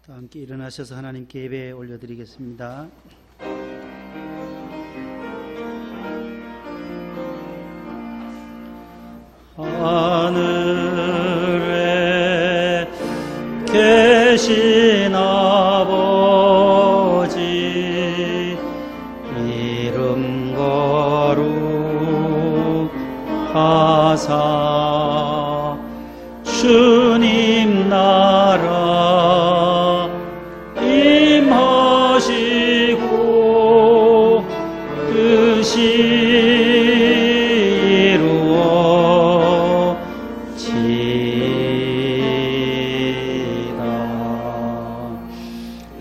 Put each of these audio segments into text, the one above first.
다 함께 일어나셔서 하나님께 예배 올려드리겠습니다. 하늘에 계신 아버지 이름 거룩하사 주님 나라 임하시고 뜻이 이루어지이다.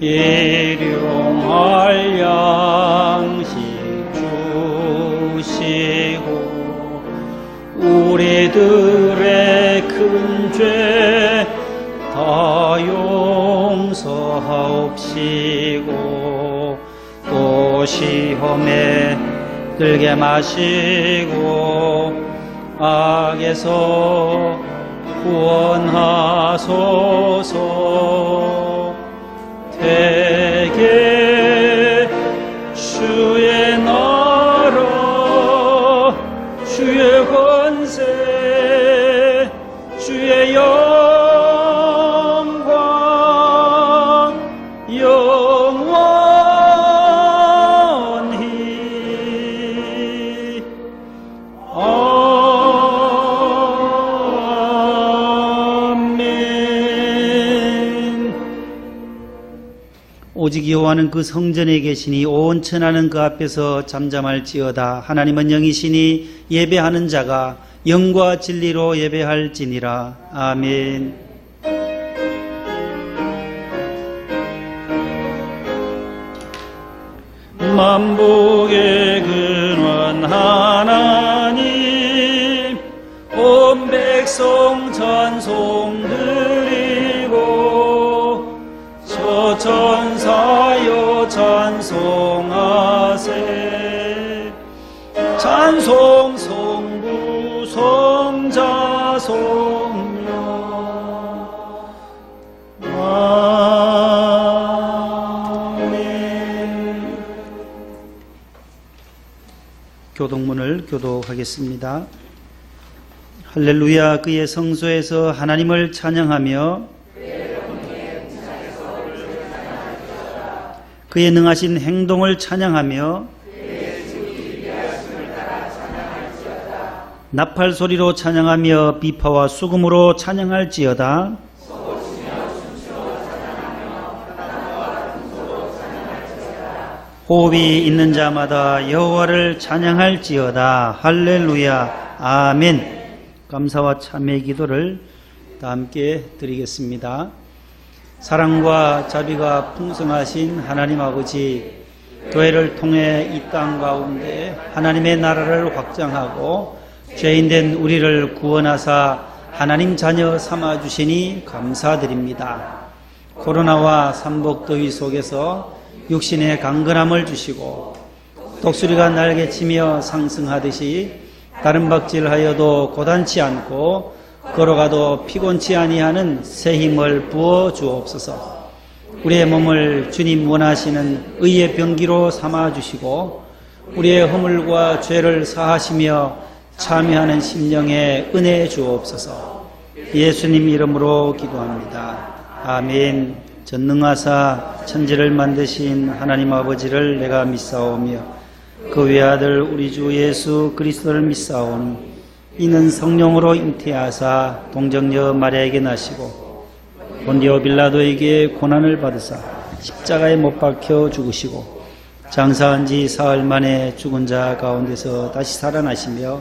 일용할 양식 주시고 우리들의 큰 죄 다 용서하옵시고 또 시험에 들게 마시고 악에서 구원하소서. 대개 주의 나라 주의 권세 주의 영광 영원히 아멘. 오직 여호와는 그 성전에 계시니 온 천하는 그 앞에서 잠잠할지어다. 하나님은 영이시니 예배하는 자가 영과 진리로 예배할지니라. 아멘. 만복의 근원 하나님 온 백성 찬송 드리고 저 천사여 찬송하세. 찬송 성부 성자 성령 아멘. 교독문을 교독하겠습니다. 할렐루야. 그의 성소에서 하나님을 찬양하며 그의 능하신 행동을 찬양하며 나팔 소리로 찬양하며 비파와 수금으로 찬양할지어다. 호흡이 있는 자마다 여호와를 찬양할지어다. 할렐루야. 아멘. 감사와 참회의 기도를 다 함께 드리겠습니다. 사랑과 자비가 풍성하신 하나님 아버지, 교회를 통해 이 땅 가운데 하나님의 나라를 확장하고 죄인된 우리를 구원하사 하나님 자녀 삼아주시니 감사드립니다. 코로나와 삼복더위 속에서 육신의 강건함을 주시고 독수리가 날개치며 상승하듯이 다른 박질하여도 고단치 않고 걸어가도 피곤치 아니하는 새 힘을 부어 주옵소서. 우리의 몸을 주님 원하시는 의의 병기로 삼아주시고 우리의 허물과 죄를 사하시며 참여하는 심령에 은혜 주옵소서. 예수님 이름으로 기도합니다. 아멘. 전능하사 천지를 만드신 하나님 아버지를 내가 믿사오며 그 외아들 우리 주 예수 그리스도를 믿사오니 이는 성령으로 잉태하사 동정녀 마리아에게 나시고 본디오 빌라도에게 고난을 받으사 십자가에 못 박혀 죽으시고 장사한 지 사흘 만에 죽은 자 가운데서 다시 살아나시며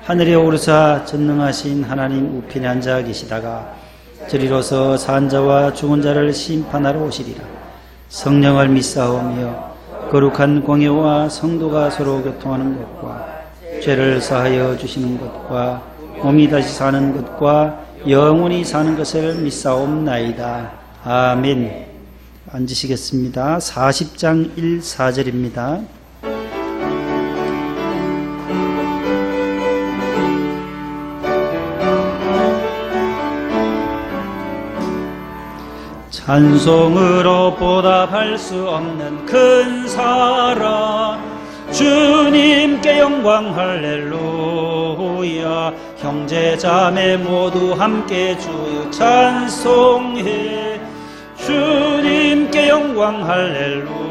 하늘에 오르사 전능하신 하나님 우편에 앉아 계시다가 저리로서 산 자와 죽은 자를 심판하러 오시리라. 성령을 믿사오며 거룩한 공예와 성도가 서로 교통하는 것과 죄를 사하여 주시는 것과 몸이 다시 사는 것과 영원히 사는 것을 믿사옵나이다. 아멘. 앉으시겠습니다. 40장 1, 4절입니다. 찬송으로 보답할 수 없는 큰 사랑 주님께 영광 할렐루야. 형제자매 모두 함께 주여 찬송해. 주님께 영광 할렐루야.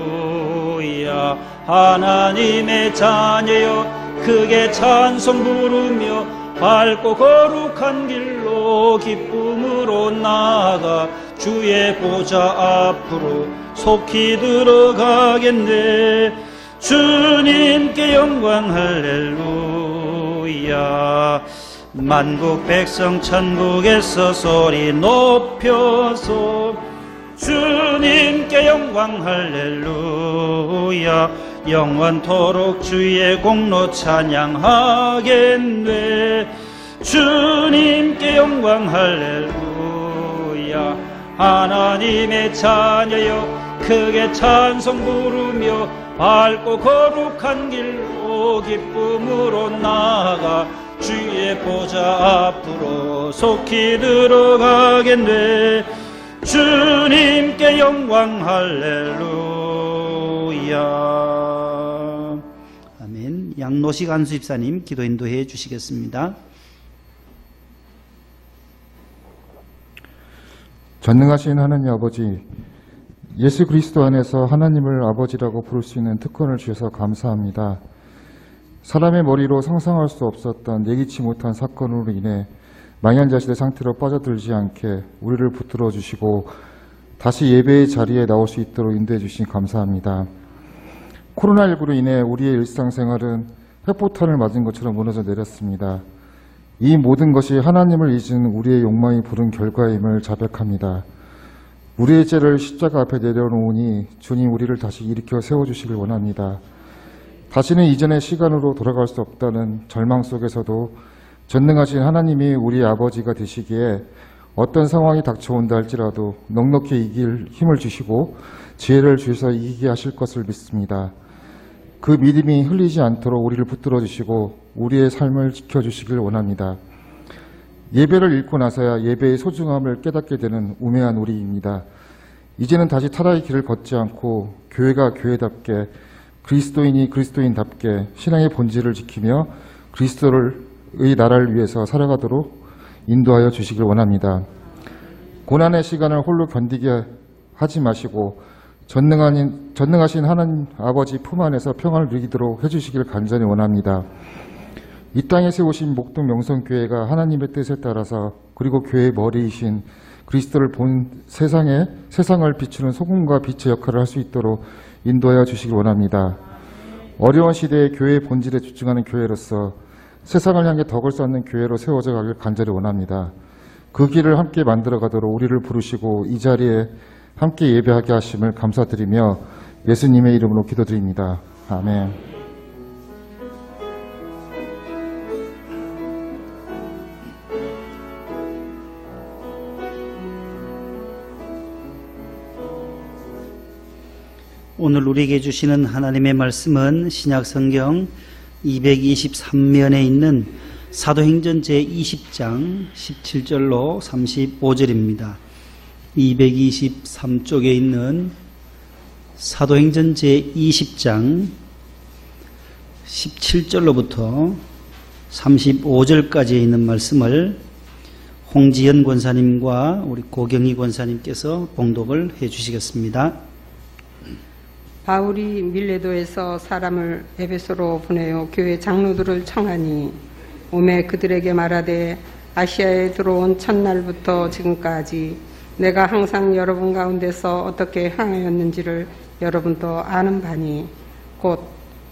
하나님의 자녀여 크게 찬송 부르며 밝고 거룩한 길로 기쁨으로 나아가 주의 보좌 앞으로 속히 들어가겠네. 주님께 영광 할렐루야. 만국 백성 천국에서 소리 높여서 주님께 영광 할렐루야. 영원토록 주의 공로 찬양하겠네. 주님께 영광 할렐루야. 하나님의 자녀여 크게 찬송 부르며 밝고 거룩한 길로 기쁨으로 나아가 주의 보좌 앞으로 속히 들어가겠네. 주님께 영광 할렐루야. 아멘. 양노식 안수집사님 기도 인도해 주시겠습니다. 전능하신 하나님 아버지, 예수 그리스도 안에서 하나님을 아버지라고 부를 수 있는 특권을 주셔서 감사합니다. 사람의 머리로 상상할 수 없었던 예기치 못한 사건으로 인해 망연자실의 상태로 빠져들지 않게 우리를 붙들어 주시고 다시 예배의 자리에 나올 수 있도록 인도해 주신 감사합니다. 코로나19로 인해 우리의 일상생활은 핵폭탄을 맞은 것처럼 무너져 내렸습니다. 이 모든 것이 하나님을 잊은 우리의 욕망이 부른 결과임을 자백합니다. 우리의 죄를 십자가 앞에 내려놓으니 주님 우리를 다시 일으켜 세워주시길 원합니다. 다시는 이전의 시간으로 돌아갈 수 없다는 절망 속에서도 전능하신 하나님이 우리 아버지가 되시기에 어떤 상황이 닥쳐온다 할지라도 넉넉히 이길 힘을 주시고 지혜를 주셔서 이기게 하실 것을 믿습니다. 그 믿음이 흘리지 않도록 우리를 붙들어 주시고 우리의 삶을 지켜주시길 원합니다. 예배를 읽고 나서야 예배의 소중함을 깨닫게 되는 우매한 우리입니다. 이제는 다시 타락의 길을 걷지 않고 교회가 교회답게 그리스도인이 그리스도인답게 신앙의 본질을 지키며 그리스도의 나라를 위해서 살아가도록 인도하여 주시길 원합니다. 고난의 시간을 홀로 견디게 하지 마시고 전능하신 하나님 아버지 품 안에서 평안을 누리도록 해주시길 간절히 원합니다. 이 땅에 세우신 목동 명성교회가 하나님의 뜻에 따라서 그리고 교회의 머리이신 그리스도를 본 세상을 비추는 소금과 빛의 역할을 할 수 있도록 인도하여 주시길 원합니다. 어려운 시대에 교회의 본질에 집중하는 교회로서 세상을 향해 덕을 쌓는 교회로 세워져 가길 간절히 원합니다. 그 길을 함께 만들어가도록 우리를 부르시고 이 자리에 함께 예배하게 하심을 감사드리며 예수님의 이름으로 기도드립니다. 아멘. 오늘 우리에게 주시는 하나님의 말씀은 신약성경 223면에 있는 사도행전 제20장 17절로 35절입니다. 223쪽에 있는 사도행전 제20장 17절로부터 35절까지에 있는 말씀을 홍지연 권사님과 우리 고경희 권사님께서 봉독을 해 주시겠습니다. 바울이 밀레도에서 사람을 에베소로 보내어 교회 장로들을 청하니 오매 그들에게 말하되 아시아에 들어온 첫날부터 지금까지 내가 항상 여러분 가운데서 어떻게 행하였는지를 여러분도 아는 바니 곧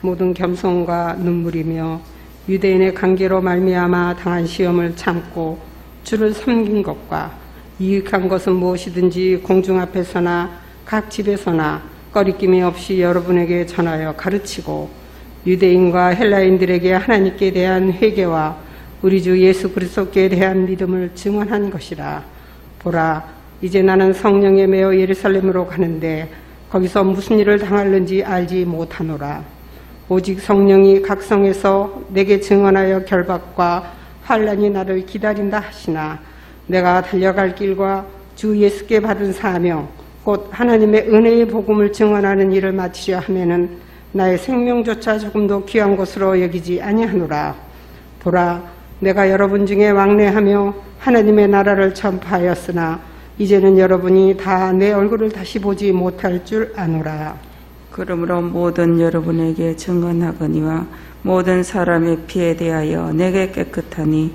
모든 겸손과 눈물이며 유대인의 관계로 말미암아 당한 시험을 참고 주를 섬긴 것과 유익한 것은 무엇이든지 공중 앞에서나 각 집에서나 꺼리낌이 없이 여러분에게 전하여 가르치고 유대인과 헬라인들에게 하나님께 대한 회개와 우리 주 예수 그리스도께 대한 믿음을 증언한 것이라. 보라, 이제 나는 성령에 매어 예루살렘으로 가는데 거기서 무슨 일을 당할는지 알지 못하노라. 오직 성령이 각 성에서 내게 증언하여 결박과 환난이 나를 기다린다 하시나 내가 달려갈 길과 주 예수께 받은 사명 곧 하나님의 은혜의 복음을 증언하는 일을 마치려 하면은 나의 생명조차 조금도 귀한 것으로 여기지 아니하노라. 보라, 내가 여러분 중에 왕래하며 하나님의 나라를 전파하였으나 이제는 여러분이 다 내 얼굴을 다시 보지 못할 줄 아노라. 그러므로 모든 여러분에게 증언하거니와 모든 사람의 피에 대하여 내게 깨끗하니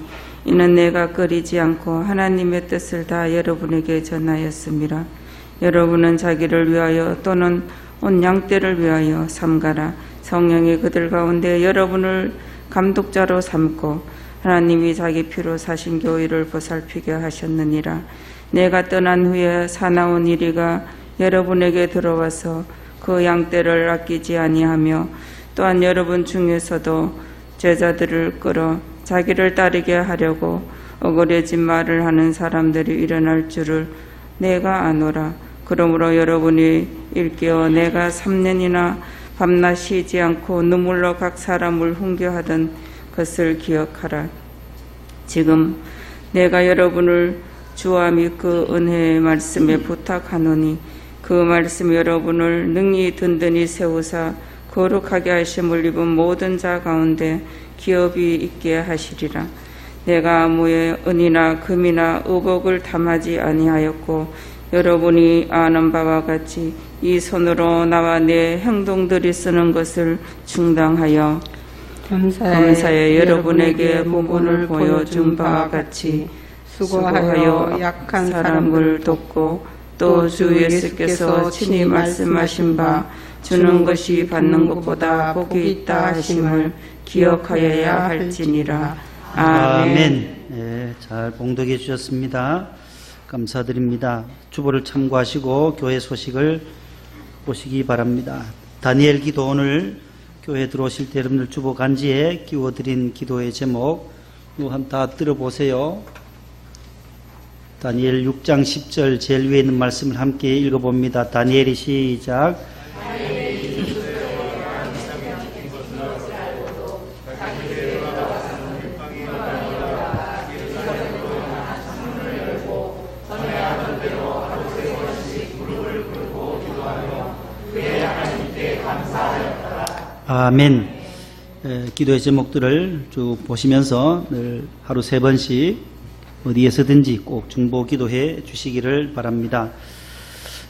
이는 내가 꺼리지 않고 하나님의 뜻을 다 여러분에게 전하였습니다. 여러분은 자기를 위하여 또는 온 양떼를 위하여 삼가라. 성령이 그들 가운데 여러분을 감독자로 삼고 하나님이 자기 피로 사신 교회를 보살피게 하셨느니라. 내가 떠난 후에 사나운 이리가 여러분에게 들어와서 그 양떼를 아끼지 아니하며 또한 여러분 중에서도 제자들을 끌어 자기를 따르게 하려고 어거려진 말을 하는 사람들이 일어날 줄을 내가 아노라. 그러므로 여러분이 일깨어 내가 3년이나 밤낮 쉬지 않고 눈물로 각 사람을 훈계하던 것을 기억하라. 지금 내가 여러분을 주와 및 그 은혜의 말씀에 부탁하노니 그 말씀 여러분을 능히 든든히 세우사 거룩하게 하심을 입은 모든 자 가운데 기업이 있게 하시리라. 내가 아무의 은이나 금이나 의복을 탐하지 아니하였고 여러분이 아는 바와 같이 이 손으로 나와 내 행동들이 쓰는 것을 충당하여 감사에 여러분에게 본분을 보여준 바와 같이 수고하여 약한 사람을 돕고 또 주 예수께서 친히 말씀하신 바 주는 것이 받는 것보다 복이 있다 하심을 기억하여야 할지니라. 아멘. 네, 잘 봉독해 주셨습니다. 감사드립니다. 주보를 참고하시고 교회 소식을 보시기 바랍니다. 다니엘 기도, 오늘 교회 들어오실 때 여러분들 주보 간지에 끼워드린 기도의 제목 한번 다 들어보세요. 다니엘 6장 10절 제일 위에 있는 말씀을 함께 읽어봅니다. 다니엘이 시작. 아멘. 기도의 제목들을 쭉 보시면서 늘 하루 3번씩 어디에서든지 꼭 중보 기도해 주시기를 바랍니다.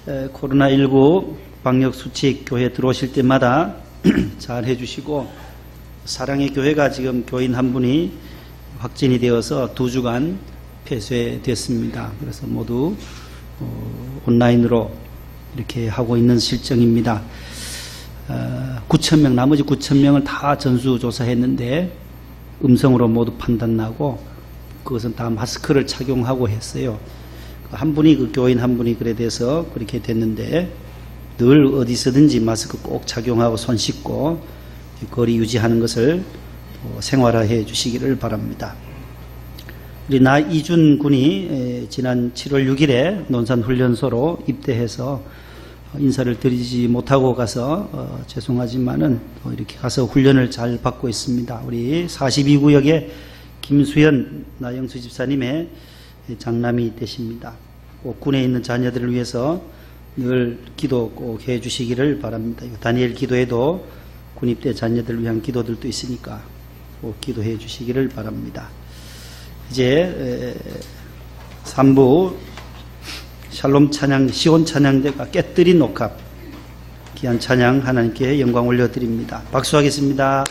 코로나19 방역수칙 교회 들어오실 때마다 잘 해주시고, 사랑의 교회가 지금 교인 한 분이 확진이 되어서 2주간 폐쇄됐습니다. 그래서 모두 온라인으로 이렇게 하고 있는 실정입니다. 9,000명, 나머지 9,000명을 다 전수조사했는데 음성으로 모두 판단나고, 그것은 다 마스크를 착용하고 했어요. 한 분이, 그 교인 한 분이 그래 돼서 그렇게 됐는데, 늘 어디서든지 마스크 꼭 착용하고 손 씻고 거리 유지하는 것을 생활화해 주시기를 바랍니다. 우리 나 이준 군이 지난 7월 6일에 논산훈련소로 입대해서 인사를 드리지 못하고 가서 죄송하지만은 이렇게 가서 훈련을 잘 받고 있습니다. 우리 42구역의 김수현 나영수 집사님의 장남이 되십니다. 꼭 군에 있는 자녀들을 위해서 늘 기도 꼭 해 주시기를 바랍니다. 다니엘 기도에도 군입대 자녀들을 위한 기도들도 있으니까 꼭 기도해 주시기를 바랍니다. 이제 3부 샬롬 찬양, 시온 찬양대가 깨뜨린 옥합, 귀한 찬양 하나님께 영광 올려드립니다. 박수하겠습니다.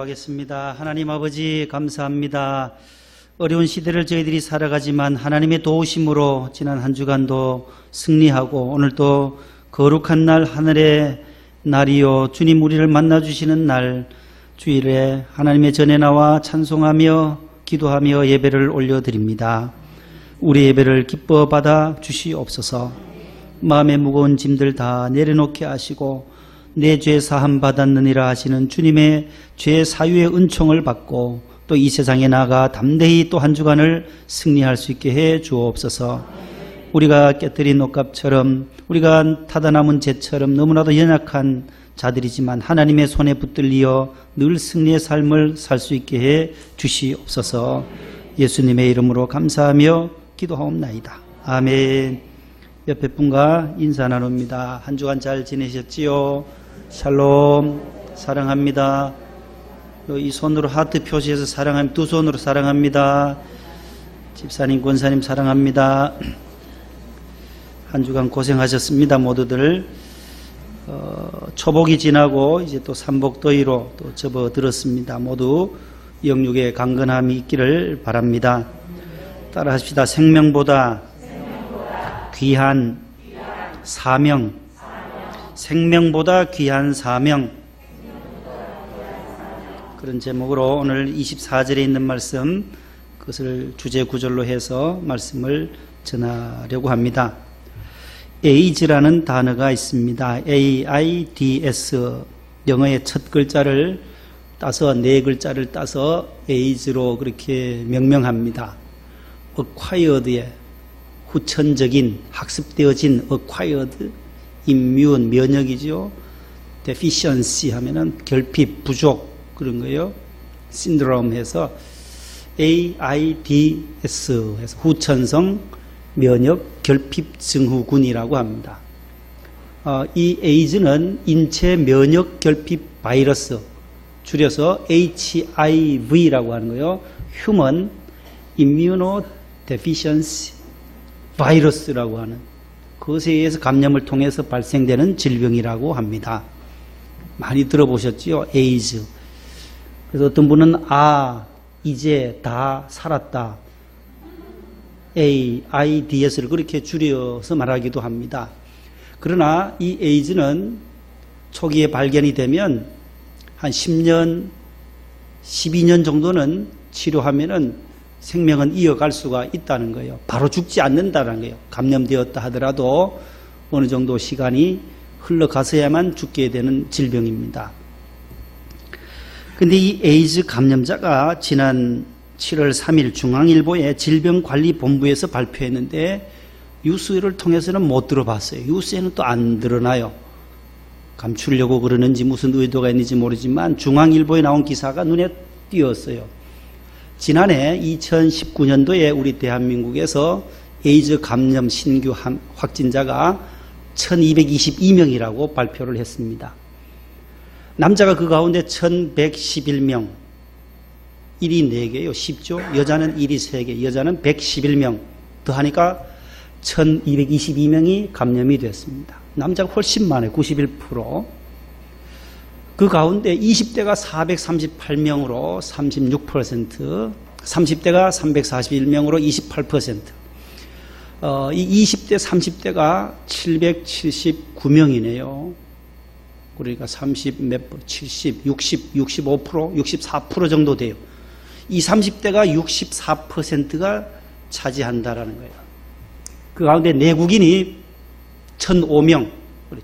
기도하겠습니다. 하나님 아버지 감사합니다. 어려운 시대를 저희들이 살아가지만 하나님의 도우심으로 지난 한 주간도 승리하고 오늘도 거룩한 날 하늘의 날이요 주님 우리를 만나주시는 날 주일에 하나님의 전에 나와 찬송하며 기도하며 예배를 올려드립니다. 우리 예배를 기뻐 받아 주시옵소서. 마음의 무거운 짐들 다 내려놓게 하시고 내 죄 사함 받았느니라 하시는 주님의 죄 사유의 은총을 받고 또 이 세상에 나가 담대히 또 한 주간을 승리할 수 있게 해 주옵소서. 우리가 깨뜨린 옷값처럼 우리가 타다 남은 죄처럼 너무나도 연약한 자들이지만 하나님의 손에 붙들리어 늘 승리의 삶을 살 수 있게 해 주시옵소서. 예수님의 이름으로 감사하며 기도하옵나이다. 아멘. 옆에 분과 인사 나눕니다. 한 주간 잘 지내셨지요? 샬롬. 사랑합니다. 이 손으로 하트 표시해서 사랑합니다. 두 손으로 사랑합니다. 집사님, 권사님 사랑합니다. 한 주간 고생하셨습니다. 모두들. 초복이 지나고 이제 또 삼복더위로 또 접어들었습니다. 모두 영육의 강건함이 있기를 바랍니다. 따라합시다. 생명보다 귀한 사명. 생명보다 귀한 사명. 그런 제목으로 오늘 24절에 있는 말씀, 그것을 주제 구절로 해서 말씀을 전하려고 합니다. AIDS라는 단어가 있습니다. AIDS. 영어의 첫 글자를 따서 네 글자를 따서 AIDS로 그렇게 명명합니다. acquired의 후천적인, 학습되어진 acquired, immune, 면역이죠. deficiency 하면은 결핍, 부족, 그런 거예요. 신드롬 해서 AIDS 해서 후천성 면역 결핍 증후군이라고 합니다. 이 AIDS는 인체 면역 결핍 바이러스, 줄여서 HIV라고 하는 거예요. Human Immunodeficiency Virus라고 하는, 그것에 의해서 감염을 통해서 발생되는 질병이라고 합니다. 많이 들어보셨지요? 에이즈. 그래서 어떤 분은 이제 다 살았다, AIDS를 그렇게 줄여서 말하기도 합니다. 그러나 이 에이즈는 초기에 발견이 되면 한 10년, 12년 정도는 치료하면은 생명은 이어갈 수가 있다는 거예요. 바로 죽지 않는다는 거예요. 감염되었다 하더라도 어느 정도 시간이 흘러가서야만 죽게 되는 질병입니다. 근데 이 에이즈 감염자가 지난 7월 3일 중앙일보의 질병관리본부에서 발표했는데 뉴스를 통해서는 못 들어봤어요. 뉴스에는 또 안 드러나요. 감추려고 그러는지 무슨 의도가 있는지 모르지만 중앙일보에 나온 기사가 눈에 띄었어요. 지난해 2019년도에 우리 대한민국에서 에이즈 감염 신규 확진자가 1222명이라고 발표를 했습니다. 남자가 그 가운데 1111명, 1이 4개요. 쉽죠? 여자는 1이 3개, 여자는 111명 더하니까 1222명이 감염이 됐습니다. 남자가 훨씬 많아요. 91%. 그 가운데 20대가 438명으로 36%, 30대가 341명으로 28%, 이 20대, 30대가 779명이네요. 그러니까 30몇 %, 70, 60, 65%, 64% 정도 돼요. 이 30대가 64%가 차지한다라는 거예요. 그 가운데 내국인이 1005명,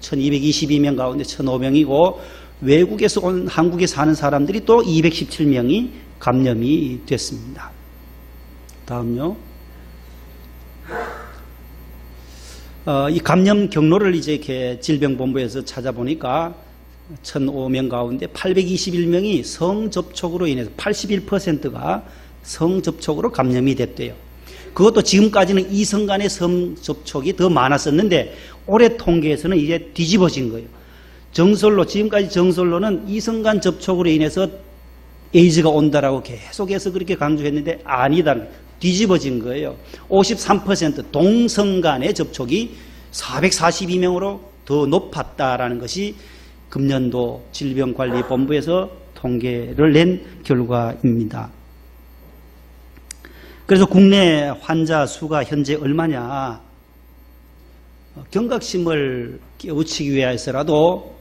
1222명 가운데 1005명이고 외국에서 온 한국에 사는 사람들이 또 217명이 감염이 됐습니다. 다음요. 이 감염 경로를 이제 이렇게 질병본부에서 찾아보니까 1005명 가운데 821명이 성접촉으로 인해서 81%가 성접촉으로 감염이 됐대요. 그것도 지금까지는 이성 간의 성접촉이 더 많았었는데 올해 통계에서는 이제 뒤집어진 거예요. 정설로, 지금까지 정설로는 이성 간 접촉으로 인해서 에이즈가 온다라고 계속해서 그렇게 강조했는데 아니다. 뒤집어진 거예요. 53% 동성 간의 접촉이 442명으로 더 높았다라는 것이 금년도 질병관리본부에서 통계를 낸 결과입니다. 그래서 국내 환자 수가 현재 얼마냐? 경각심을 깨우치기 위해서라도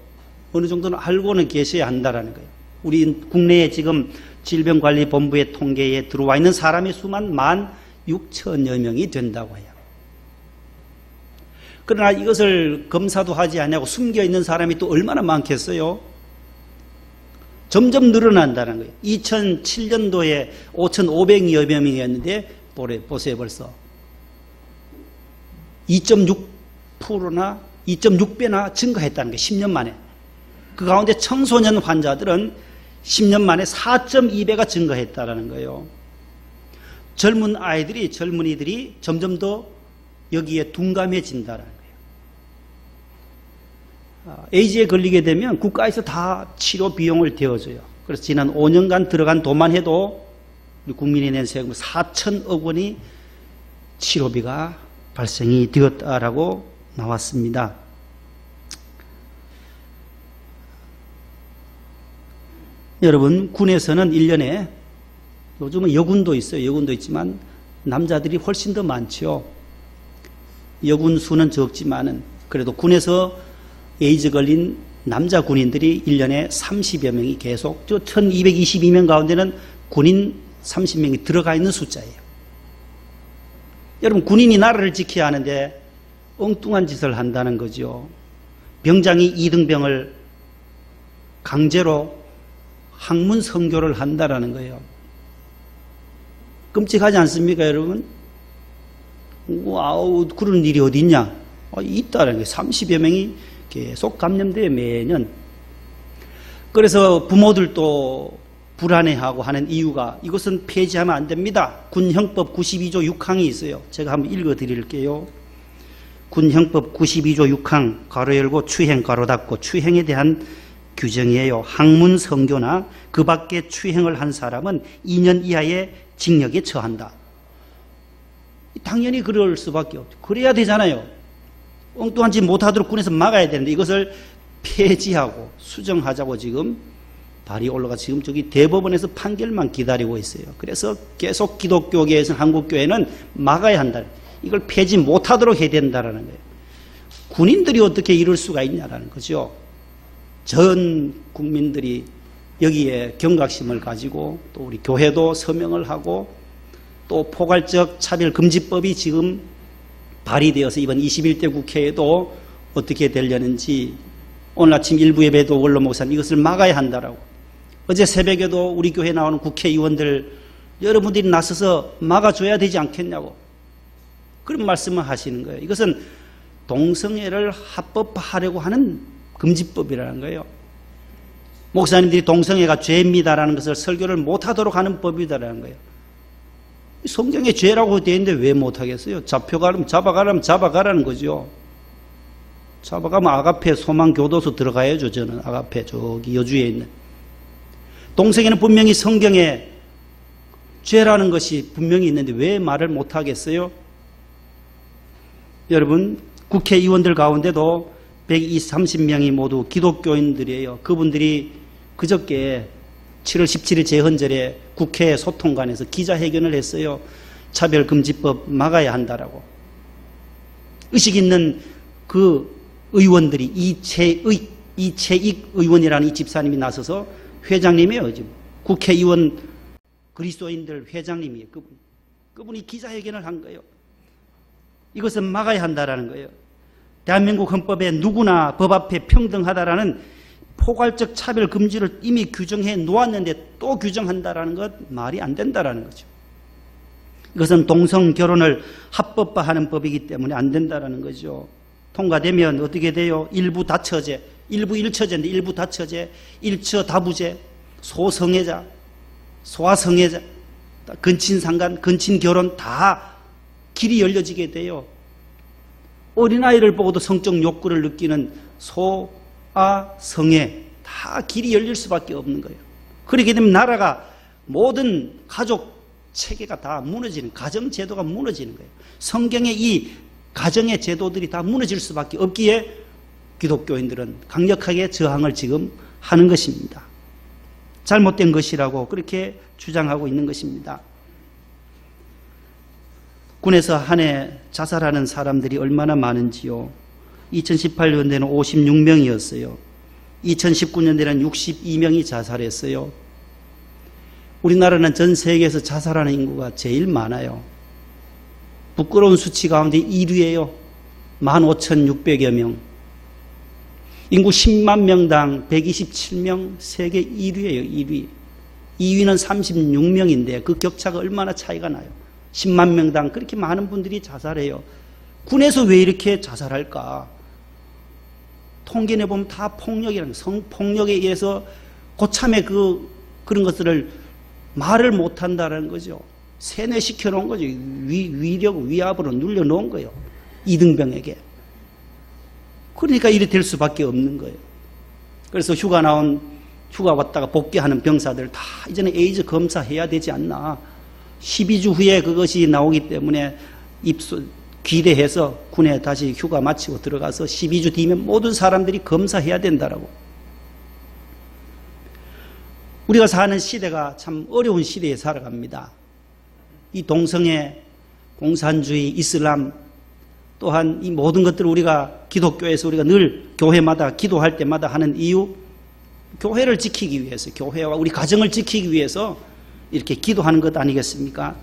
어느 정도는 알고는 계셔야 한다는 거예요. 우리 국내에 지금 질병관리본부의 통계에 들어와 있는 사람의 수만 16,000여 명이 된다고 해요. 그러나 이것을 검사도 하지 않냐고 숨겨있는 사람이 또 얼마나 많겠어요? 점점 늘어난다는 거예요. 2007년도에 5,500여 명이었는데 보세요 벌써 2.6%나 2.6배나 증가했다는 거예요. 10년 만에. 그 가운데 청소년 환자들은 10년 만에 4.2배가 증가했다는 거예요. 젊은이들이 점점 더 여기에 둔감해진다는 거예요. 에이즈에 걸리게 되면 국가에서 다 치료 비용을 대어줘요. 그래서 지난 5년간 들어간 돈만 해도 우리 국민이 낸 세금 4천억 원이 치료비가 발생이 되었다라고 나왔습니다. 여러분, 군에서는 1년에 요즘은 여군도 있어요. 여군도 있지만 남자들이 훨씬 더 많죠. 여군 수는 적지만은 그래도 군에서 에이즈 걸린 남자 군인들이 1년에 30여 명이 계속 1222명 가운데는 군인 30명이 들어가 있는 숫자예요. 여러분, 군인이 나라를 지켜야 하는데 엉뚱한 짓을 한다는 거죠. 병장이 2등병을 강제로 학문 선교를 한다라는 거예요. 끔찍하지 않습니까, 여러분? 와우, 그런 일이 어디 있냐? 있다라는 거예요. 30여 명이 계속 감염돼요, 매년. 그래서 부모들도 불안해하고 하는 이유가 이것은 폐지하면 안 됩니다. 군형법 92조 6항이 있어요. 제가 한번 읽어드릴게요. 군형법 92조 6항 괄호 열고 추행 괄호 닫고 추행에 대한 규정이에요. 학문 선교나 그 밖에 추행을 한 사람은 2년 이하의 징역에 처한다. 당연히 그럴 수밖에 없죠. 그래야 되잖아요. 엉뚱한 짓 못하도록 군에서 막아야 되는데 이것을 폐지하고 수정하자고 지금 발이 올라가 지금 저기 대법원에서 판결만 기다리고 있어요. 그래서 계속 기독교계에서는 한국교회는 막아야 한다. 이걸 폐지 못하도록 해야 된다는 거예요. 군인들이 어떻게 이럴 수가 있냐라는 거죠. 전 국민들이 여기에 경각심을 가지고 또 우리 교회도 서명을 하고 또 포괄적 차별금지법이 지금 발의되어서 이번 21대 국회에도 어떻게 되려는지 오늘 아침 일부 예배도 원로 목사님 이것을 막아야 한다라고 어제 새벽에도 우리 교회에 나오는 국회의원들 여러분들이 나서서 막아줘야 되지 않겠냐고 그런 말씀을 하시는 거예요. 이것은 동성애를 합법화하려고 하는 금지법이라는 거예요. 목사님들이 동성애가 죄입니다라는 것을 설교를 못하도록 하는 법이다라는 거예요. 성경에 죄라고 되어 있는데 왜 못하겠어요? 잡혀가려면 잡아가라는 거죠. 잡아가면 아가페 소망교도소 들어가야죠. 저는 아가페 저기 여주에 있는. 동성애는 분명히 성경에 죄라는 것이 분명히 있는데 왜 말을 못하겠어요? 여러분, 국회의원들 가운데도 130명이 모두 기독교인들이에요. 그분들이 그저께 7월 17일 제헌절에 국회 소통관에서 기자회견을 했어요. 차별금지법 막아야 한다라고. 의식 있는 그 의원들이 이채익 의원이라는 이 집사님이 나서서 회장님이에요. 지금 국회의원 그리스도인들 회장님이에요. 그분이 기자회견을 한 거예요. 이것은 막아야 한다라는 거예요. 대한민국 헌법에 누구나 법 앞에 평등하다라는 포괄적 차별 금지를 이미 규정해 놓았는데 또 규정한다라는 것 말이 안 된다라는 거죠. 이것은 동성 결혼을 합법화하는 법이기 때문에 안 된다라는 거죠. 통과되면 어떻게 돼요? 일부 다처제, 일부 일처제인데 일부 다처제, 일처 다부제, 소성애자, 소아성애자, 근친상간, 근친결혼 다 길이 열려지게 돼요. 어린아이를 보고도 성적 욕구를 느끼는 소아성애 다 길이 열릴 수밖에 없는 거예요. 그렇게 되면 나라가 모든 가족 체계가 다 무너지는 가정제도가 무너지는 거예요. 성경의 이 가정의 제도들이 다 무너질 수밖에 없기에 기독교인들은 강력하게 저항을 지금 하는 것입니다. 잘못된 것이라고 그렇게 주장하고 있는 것입니다. 군에서 한 해 자살하는 사람들이 얼마나 많은지요. 2018년대는 56명이었어요. 2019년대는 62명이 자살했어요. 우리나라는 전 세계에서 자살하는 인구가 제일 많아요. 부끄러운 수치 가운데 1위예요. 15,600여 명. 인구 10만 명당 127명, 세계 1위예요. 1위. 2위는 36명인데 그 격차가 얼마나 차이가 나요. 10만 명당 그렇게 많은 분들이 자살해요. 군에서 왜 이렇게 자살할까? 통계 내보면 다 폭력이라는, 성폭력에 의해서 고참에 그런 것들을 말을 못한다는 거죠. 세뇌시켜 놓은 거죠. 위력, 위압으로 눌려놓은 거예요. 이등병에게. 그러니까 이래 될 수밖에 없는 거예요. 그래서 휴가 왔다가 복귀하는 병사들 다 이제는 에이즈 검사해야 되지 않나. 12주 후에 그것이 나오기 때문에 기대해서 군에 다시 휴가 마치고 들어가서 12주 뒤면 모든 사람들이 검사해야 된다라고. 우리가 사는 시대가 참 어려운 시대에 살아갑니다. 이 동성애, 공산주의, 이슬람, 또한 이 모든 것들을 우리가 기독교에서 우리가 늘 교회마다 기도할 때마다 하는 이유, 교회를 지키기 위해서, 교회와 우리 가정을 지키기 위해서 이렇게 기도하는 것 아니겠습니까?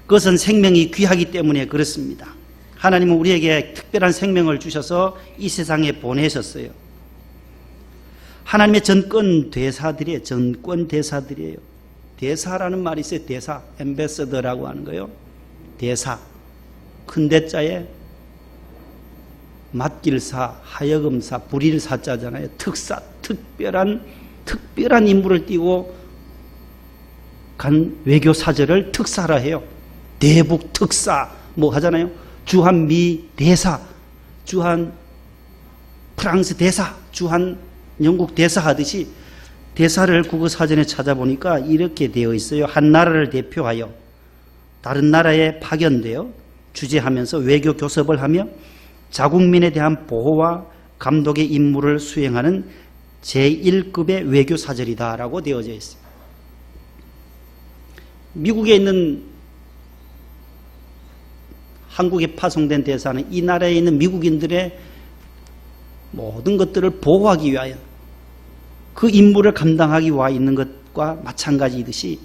그것은 생명이 귀하기 때문에 그렇습니다. 하나님은 우리에게 특별한 생명을 주셔서 이 세상에 보내셨어요. 하나님의 전권 대사들이에요. 전권 대사들이에요. 대사라는 말이 있어요. 대사, 엠베서더라고 하는 거예요. 대사. 큰 대자에 맡길사, 하여금사, 불일사자잖아요. 특사, 특별한 인물을 띄고 간 외교 사절을 특사라 해요. 대북 특사 뭐 하잖아요. 주한 미 대사, 주한 프랑스 대사, 주한 영국 대사 하듯이 대사를 국어 사전에 찾아보니까 이렇게 되어 있어요. 한 나라를 대표하여 다른 나라에 파견되어 주재하면서 외교 교섭을 하며 자국민에 대한 보호와 감독의 임무를 수행하는 제1급의 외교 사절이다라고 되어져 있어요. 미국에 있는 한국에 파송된 대사는 이 나라에 있는 미국인들의 모든 것들을 보호하기 위하여 그 임무를 감당하기 위해 있는 것과 마찬가지이듯이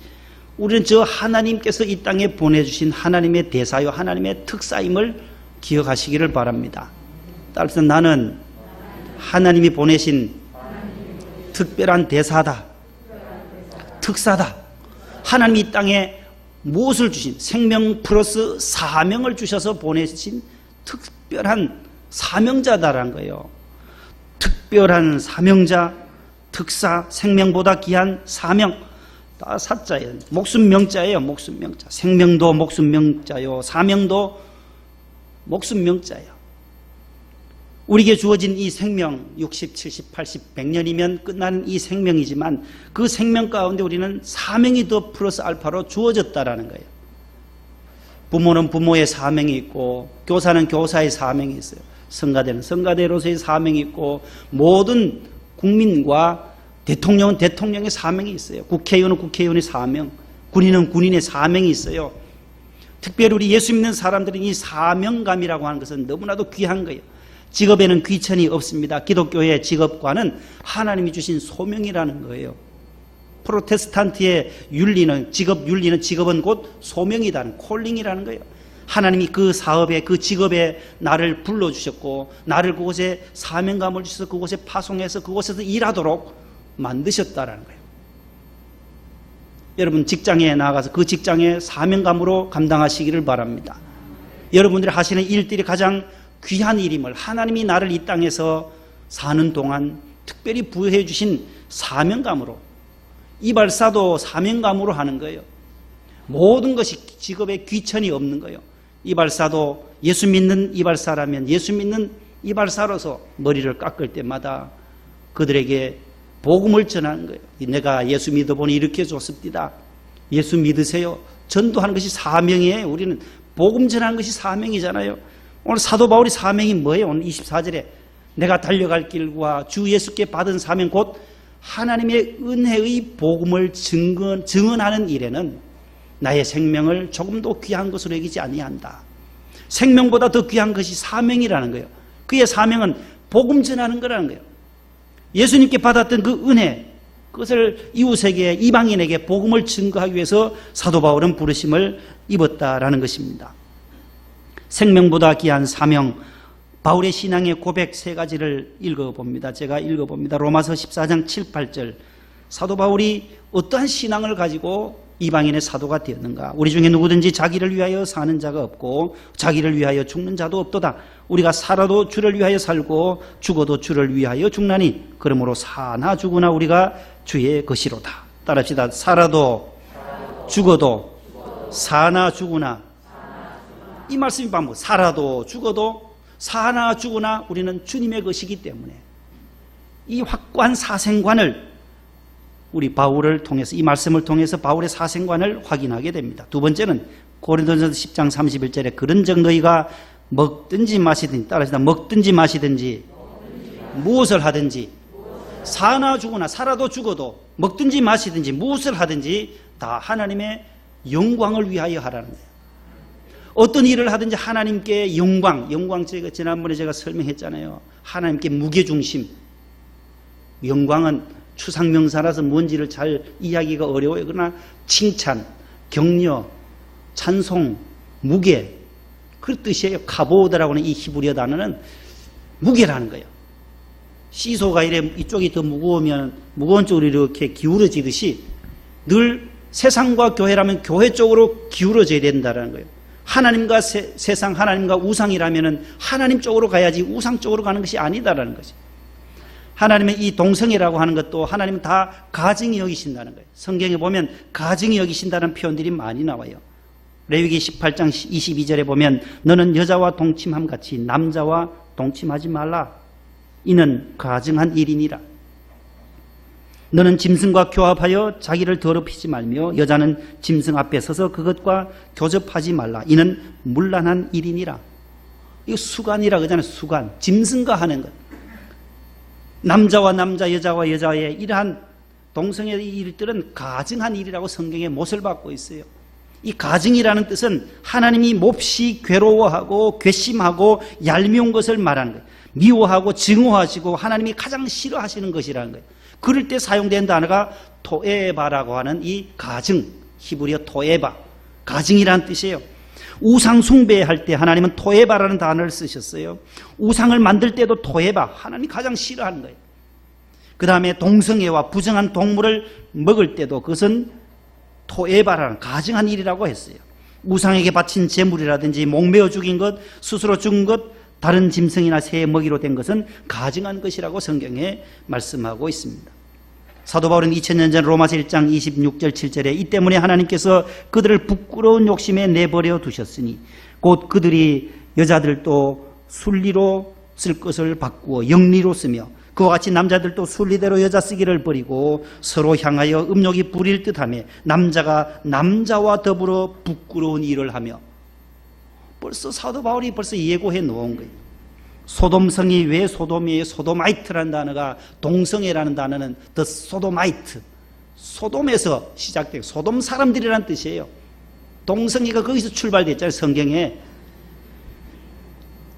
우리는 저 하나님께서 이 땅에 보내주신 하나님의 대사요 하나님의 특사임을 기억하시기를 바랍니다. 따라서 나는 하나님이 보내신 특별한 대사다, 특사다. 하나님이 이 땅에 무엇을 주신, 생명 플러스 사명을 주셔서 보내신 특별한 사명자다라는 거예요. 특별한 사명자, 특사, 생명보다 귀한 사명. 다 사자예요. 목숨 명자예요. 목숨 명자. 생명도 목숨 명자요. 사명도 목숨 명자예요. 우리에게 주어진 이 생명 60, 70, 80, 100년이면 끝나는 이 생명이지만 그 생명 가운데 우리는 사명이 더 플러스 알파로 주어졌다라는 거예요. 부모는 부모의 사명이 있고 교사는 교사의 사명이 있어요. 성가대는 성가대로서의 사명이 있고 모든 국민과 대통령은 대통령의 사명이 있어요. 국회의원은 국회의원의 사명, 군인은 군인의 사명이 있어요. 특별히 우리 예수 믿는 사람들은 이 사명감이라고 하는 것은 너무나도 귀한 거예요. 직업에는 귀천이 없습니다. 기독교의 직업과는 하나님이 주신 소명이라는 거예요. 프로테스탄트의 윤리는 직업은 곧 소명이라는 콜링이라는 거예요. 하나님이 그 사업에 그 직업에 나를 불러주셨고 나를 그곳에 사명감을 주셔서 그곳에 파송해서 그곳에서 일하도록 만드셨다라는 거예요. 여러분 직장에 나가서 그 직장의 사명감으로 감당하시기를 바랍니다. 여러분들이 하시는 일들이 가장 귀한 일임을 하나님이 나를 이 땅에서 사는 동안 특별히 부여해 주신 사명감으로, 이발사도 사명감으로 하는 거예요. 모든 것이 직업에 귀천이 없는 거예요. 이발사도 예수 믿는 이발사라면 예수 믿는 이발사로서 머리를 깎을 때마다 그들에게 복음을 전하는 거예요. 내가 예수 믿어보니 이렇게 좋습니다. 예수 믿으세요. 전도하는 것이 사명이에요. 우리는 복음 전하는 것이 사명이잖아요. 오늘 사도 바울이 사명이 뭐예요? 오늘 24절에 내가 달려갈 길과 주 예수께 받은 사명 곧 하나님의 은혜의 복음을 증언하는 일에는 나의 생명을 조금도 귀한 것으로 여기지 아니한다. 생명보다 더 귀한 것이 사명이라는 거예요. 그의 사명은 복음 전하는 거라는 거예요. 예수님께 받았던 그 은혜, 그것을 이웃에게, 이방인에게 복음을 증거하기 위해서 사도 바울은 부르심을 입었다라는 것입니다. 생명보다 귀한 사명, 바울의 신앙의 고백 세 가지를 읽어봅니다. 제가 읽어봅니다. 로마서 14장 7, 8절. 사도 바울이 어떠한 신앙을 가지고 이방인의 사도가 되었는가? 우리 중에 누구든지 자기를 위하여 사는 자가 없고 자기를 위하여 죽는 자도 없도다. 우리가 살아도 주를 위하여 살고 죽어도 주를 위하여 죽나니 그러므로 사나 죽으나 우리가 주의 것이로다. 따라합시다. 살아도 죽어도 사나 죽으나. 이 말씀이 반복. 살아도 죽어도 사나 죽으나 우리는 주님의 것이기 때문에 이 확고한 사생관을 우리 바울을 통해서, 이 말씀을 통해서 바울의 사생관을 확인하게 됩니다. 두 번째는 고린도전서 10장 31절에 그런즉 너희가 먹든지 마시든지, 따라합시다. 먹든지 마시든지 무엇을 하든지 사나 죽으나, 살아도 죽어도 먹든지 마시든지 무엇을 하든지 다 하나님의 영광을 위하여 하라는 거예요. 어떤 일을 하든지 하나님께 영광 제가 지난번에 제가 설명했잖아요. 하나님께 무게중심. 영광은 추상명사라서 뭔지를 잘 이해하기가 어려워요. 그러나 칭찬, 격려, 찬송, 무게, 그 뜻이에요. 카보드라고 하는 이 히브리어 단어는 무게라는 거예요. 시소가 이쪽이 더 무거우면 무거운 쪽으로 이렇게 기울어지듯이 늘 세상과 교회라면 교회 쪽으로 기울어져야 된다는 거예요. 하나님과 세상, 하나님과 우상이라면 하나님 쪽으로 가야지 우상 쪽으로 가는 것이 아니다라는 거죠. 하나님의 이 동성애라고 하는 것도 하나님은 다 가증히 여기신다는 거예요. 성경에 보면 가증히 여기신다는 표현들이 많이 나와요. 레위기 18장 22절에 보면 너는 여자와 동침함 같이 남자와 동침하지 말라. 이는 가증한 일이니라. 너는 짐승과 교합하여 자기를 더럽히지 말며 여자는 짐승 앞에 서서 그것과 교접하지 말라. 이는 문란한 일이니라. 이거 수간이라 그러잖아요. 수간. 짐승과 하는 것. 남자와 남자, 여자와 여자의 이러한 동성애의 일들은 가증한 일이라고 성경에 못을 받고 있어요. 이 가증이라는 뜻은 하나님이 몹시 괴로워하고 괘씸하고 얄미운 것을 말하는 거예요. 미워하고 증오하시고 하나님이 가장 싫어하시는 것이라는 거예요. 그럴 때 사용된 단어가 토에바라고 하는 이 가증, 히브리어 토에바, 가증이라는 뜻이에요. 우상 숭배할 때 하나님은 토에바라는 단어를 쓰셨어요. 우상을 만들 때도 토에바, 하나님이 가장 싫어하는 거예요. 그 다음에 동성애와 부정한 동물을 먹을 때도 그것은 토에바라는 가증한 일이라고 했어요. 우상에게 바친 제물이라든지 목매어 죽인 것, 스스로 죽은 것, 다른 짐승이나 새의 먹이로 된 것은 가증한 것이라고 성경에 말씀하고 있습니다. 사도 바울은 2000년 전 로마서 1장 26절 7절에 이 때문에 하나님께서 그들을 부끄러운 욕심에 내버려 두셨으니 곧 그들이 여자들도 순리로 쓸 것을 바꾸어 영리로 쓰며 그와 같이 남자들도 순리대로 여자 쓰기를 버리고 서로 향하여 음욕이 부릴 듯하며 남자가 남자와 더불어 부끄러운 일을 하며. 벌써 사도 바울이 벌써 예고해 놓은 거예요. 소돔성이 왜 소돔이에요? 소도마이트라는 단어가, 동성애라는 단어는 the 소도마이트, 소돔에서 시작돼요. 소돔 사람들이라는 뜻이에요. 동성애가 거기서 출발됐잖아요. 성경에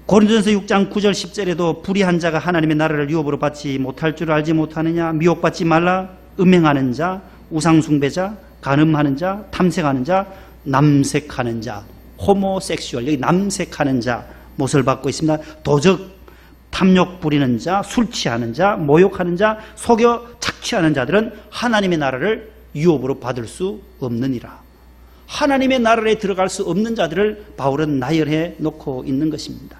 고린도전서 6장 9절 10절에도 불의한 자가 하나님의 나라를 유업으로 받지 못할 줄 알지 못하느냐, 미혹받지 말라, 음행하는 자, 우상숭배자, 간음하는 자, 탐색하는 자, 남색하는 자, 호모섹슈얼, 여기 남색하는 자 못을 받고 있습니다. 도적, 탐욕 부리는 자, 술 취하는 자, 모욕하는 자, 속여 착취하는 자들은 하나님의 나라를 유업으로 받을 수 없느니라. 하나님의 나라에 들어갈 수 없는 자들을 바울은 나열해 놓고 있는 것입니다.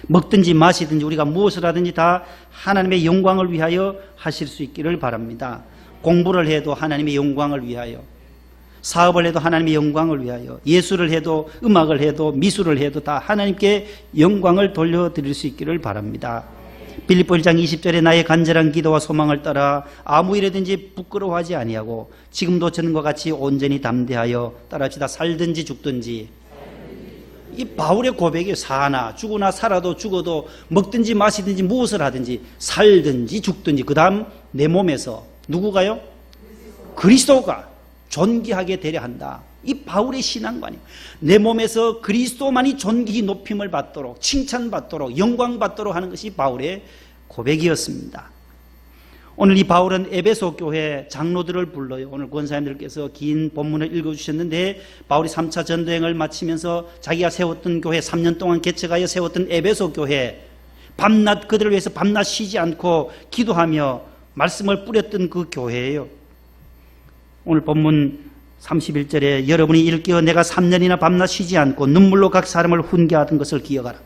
먹든지 마시든지 우리가 무엇을 하든지 다 하나님의 영광을 위하여 하실 수 있기를 바랍니다. 공부를 해도 하나님의 영광을 위하여, 사업을 해도 하나님의 영광을 위하여, 예술을 해도 음악을 해도 미술을 해도 다 하나님께 영광을 돌려드릴 수 있기를 바랍니다. 빌립보 1장 20절에 나의 간절한 기도와 소망을 따라 아무 일이든지 부끄러워하지 아니하고 지금도 전과 같이 온전히 담대하여, 따라합시다, 살든지 죽든지 이 바울의 고백이에요. 사나 죽으나 살아도 죽어도 먹든지 마시든지 무엇을 하든지 살든지 죽든지 그 다음 내 몸에서 누구가요? 그리스도가 존귀하게 되려 한다. 이 바울의 신앙관이에요. 내 몸에서 그리스도만이 존귀히 높임을 받도록 칭찬받도록 영광받도록 하는 것이 바울의 고백이었습니다. 오늘 이 바울은 에베소 교회 장로들을 불러요. 오늘 권사님들께서 긴 본문을 읽어주셨는데 바울이 3차 전도행을 마치면서 자기가 세웠던 교회 3년 동안 개척하여 세웠던 에베소 교회 밤낮 그들을 위해서 밤낮 쉬지 않고 기도하며 말씀을 뿌렸던 그 교회예요. 오늘 본문 31절에 여러분이 일깨어 내가 3년이나 밤낮 쉬지 않고 눈물로 각 사람을 훈계하던 것을 기억하라.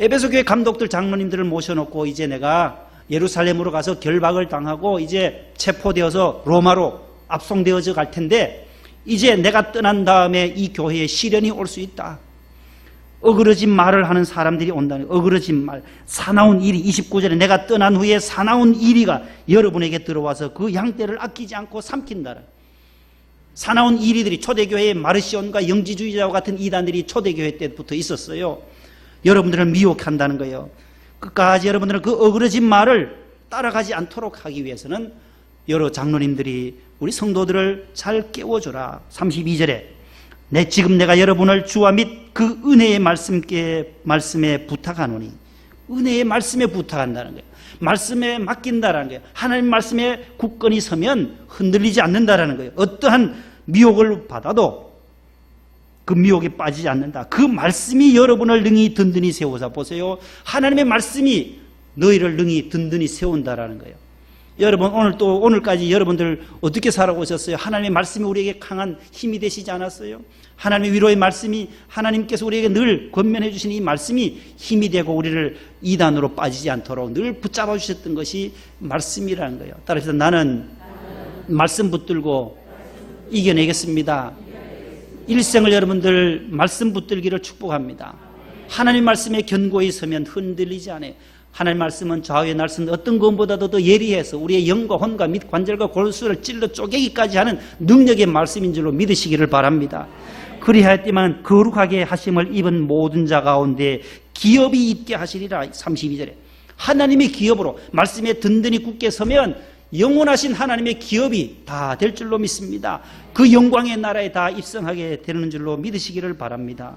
에베소 교회 감독들 장로님들을 모셔놓고 이제 내가 예루살렘으로 가서 결박을 당하고 이제 체포되어서 로마로 압송되어져 갈 텐데 이제 내가 떠난 다음에 이 교회에 시련이 올 수 있다. 어그러진 말을 하는 사람들이 온다는 거예요. 어그러진 말. 사나운 일이 29절에 내가 떠난 후에 사나운 이리가 여러분에게 들어와서 그 양떼를 아끼지 않고 삼킨다는 사나운 이리들이 초대교회의 마르시온과 영지주의자와 같은 이단들이 초대교회 때부터 있었어요. 여러분들을 미혹한다는 거예요. 끝까지 여러분들은 그 어그러진 말을 따라가지 않도록 하기 위해서는 여러 장로님들이 우리 성도들을 잘 깨워줘라. 32절에 지금 내가 여러분을 주와 및 그 은혜의 말씀에 부탁하노니 은혜의 말씀에 부탁한다는 거예요. 말씀에 맡긴다라는 거예요. 하나님 말씀에 굳건히 서면 흔들리지 않는다라는 거예요. 어떠한 미혹을 받아도 그 미혹에 빠지지 않는다. 그 말씀이 여러분을 능히 든든히 세우사. 보세요. 하나님의 말씀이 너희를 능히 든든히 세운다라는 거예요. 여러분 오늘까지 여러분들 어떻게 살아오셨어요? 하나님의 말씀이 우리에게 강한 힘이 되시지 않았어요? 하나님의 위로의 말씀이 하나님께서 우리에게 늘 권면해 주신 이 말씀이 힘이 되고 우리를 이단으로 빠지지 않도록 늘 붙잡아 주셨던 것이 말씀이라는 거예요. 따라서 나는 말씀 붙들고 이겨내겠습니다. 일생을 여러분들 말씀 붙들기를 축복합니다. 하나님 말씀에 견고히 서면 흔들리지 않아요. 하나님 말씀은 좌우의 날선 어떤 것보다도 더 예리해서 우리의 영과 혼과 및 관절과 골수를 찔러 쪼개기까지 하는 능력의 말씀인 줄로 믿으시기를 바랍니다. 그리하였지만 거룩하게 하심을 입은 모든 자 가운데 기업이 있게 하시리라. 32절에 하나님의 기업으로 말씀에 든든히 굳게 서면 영원하신 하나님의 기업이 다 될 줄로 믿습니다. 그 영광의 나라에 다 입성하게 되는 줄로 믿으시기를 바랍니다.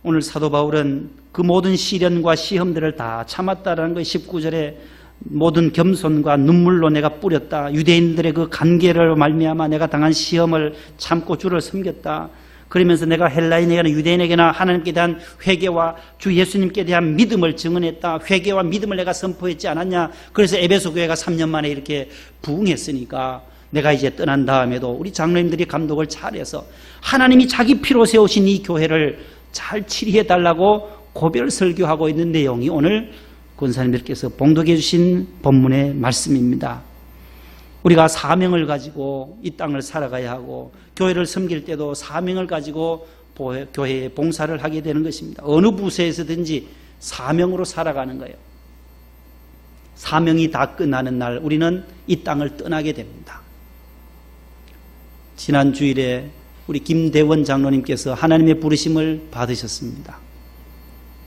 오늘 사도 바울은 그 모든 시련과 시험들을 다 참았다라는 거 19절에 모든 겸손과 눈물로 내가 뿌렸다. 유대인들의 그 간계를 말미암아 내가 당한 시험을 참고 주를 섬겼다. 그러면서 내가 헬라인에게나 유대인에게나 하나님께 대한 회개와 주 예수님께 대한 믿음을 증언했다. 회개와 믿음을 내가 선포했지 않았냐. 그래서 에베소 교회가 3년 만에 이렇게 부흥했으니까 내가 이제 떠난 다음에도 우리 장로님들이 감독을 잘해서 하나님이 자기 피로 세우신 이 교회를 잘 치리해 달라고 고별 설교하고 있는 내용이 오늘 권사님들께서 봉독해 주신 본문의 말씀입니다. 우리가 사명을 가지고 이 땅을 살아가야 하고 교회를 섬길 때도 사명을 가지고 교회에 봉사를 하게 되는 것입니다. 어느 부서에서든지 사명으로 살아가는 거예요. 사명이 다 끝나는 날 우리는 이 땅을 떠나게 됩니다. 지난 주일에 우리 김대원 장로님께서 하나님의 부르심을 받으셨습니다.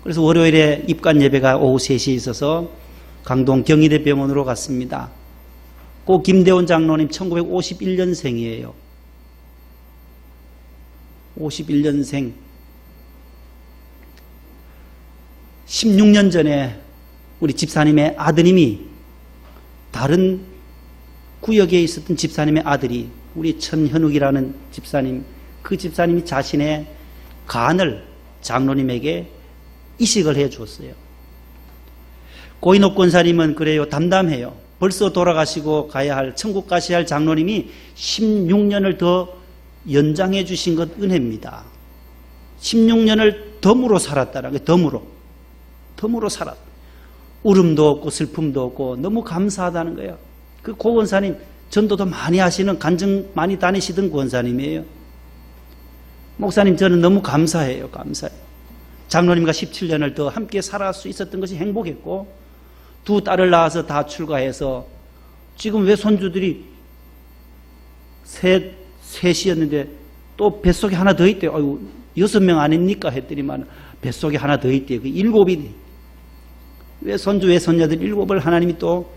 그래서 월요일에 입관 예배가 오후 3시에 있어서 강동 경희대 병원으로 갔습니다. 그 김대원 장로님 1951년생이에요. 51년생. 16년 전에 우리 집사님의 아드님이 다른 구역에 있었던 집사님의 아들이 우리 천현욱이라는 집사님, 그 집사님이 자신의 간을 장로님에게 이식을 해 줬어요. 고인옥 권사님은 그래요. 담담해요. 벌써 돌아가시고 가야 할, 천국 가셔야 할 장로님이 16년을 더 연장해 주신 것 은혜입니다. 16년을 덤으로 살았다는 거예요. 덤으로 살았다. 울음도 없고 슬픔도 없고 너무 감사하다는 거예요. 그 고 권사님 전도도 많이 하시는, 간증 많이 다니시던 권사님이에요. 목사님 저는 너무 감사해요. 장로님과 17년을 더 함께 살아갈 수 있었던 것이 행복했고, 두 딸을 낳아서 다 출가해서 지금 왜 손주들이 셋이었는데 또 뱃속에 하나 더 있대요. 아이고, 6명 아닙니까? 했더니만 뱃속에 하나 더 있대요. 그 7이. 왜 손주, 왜 손녀들 7을 하나님이 또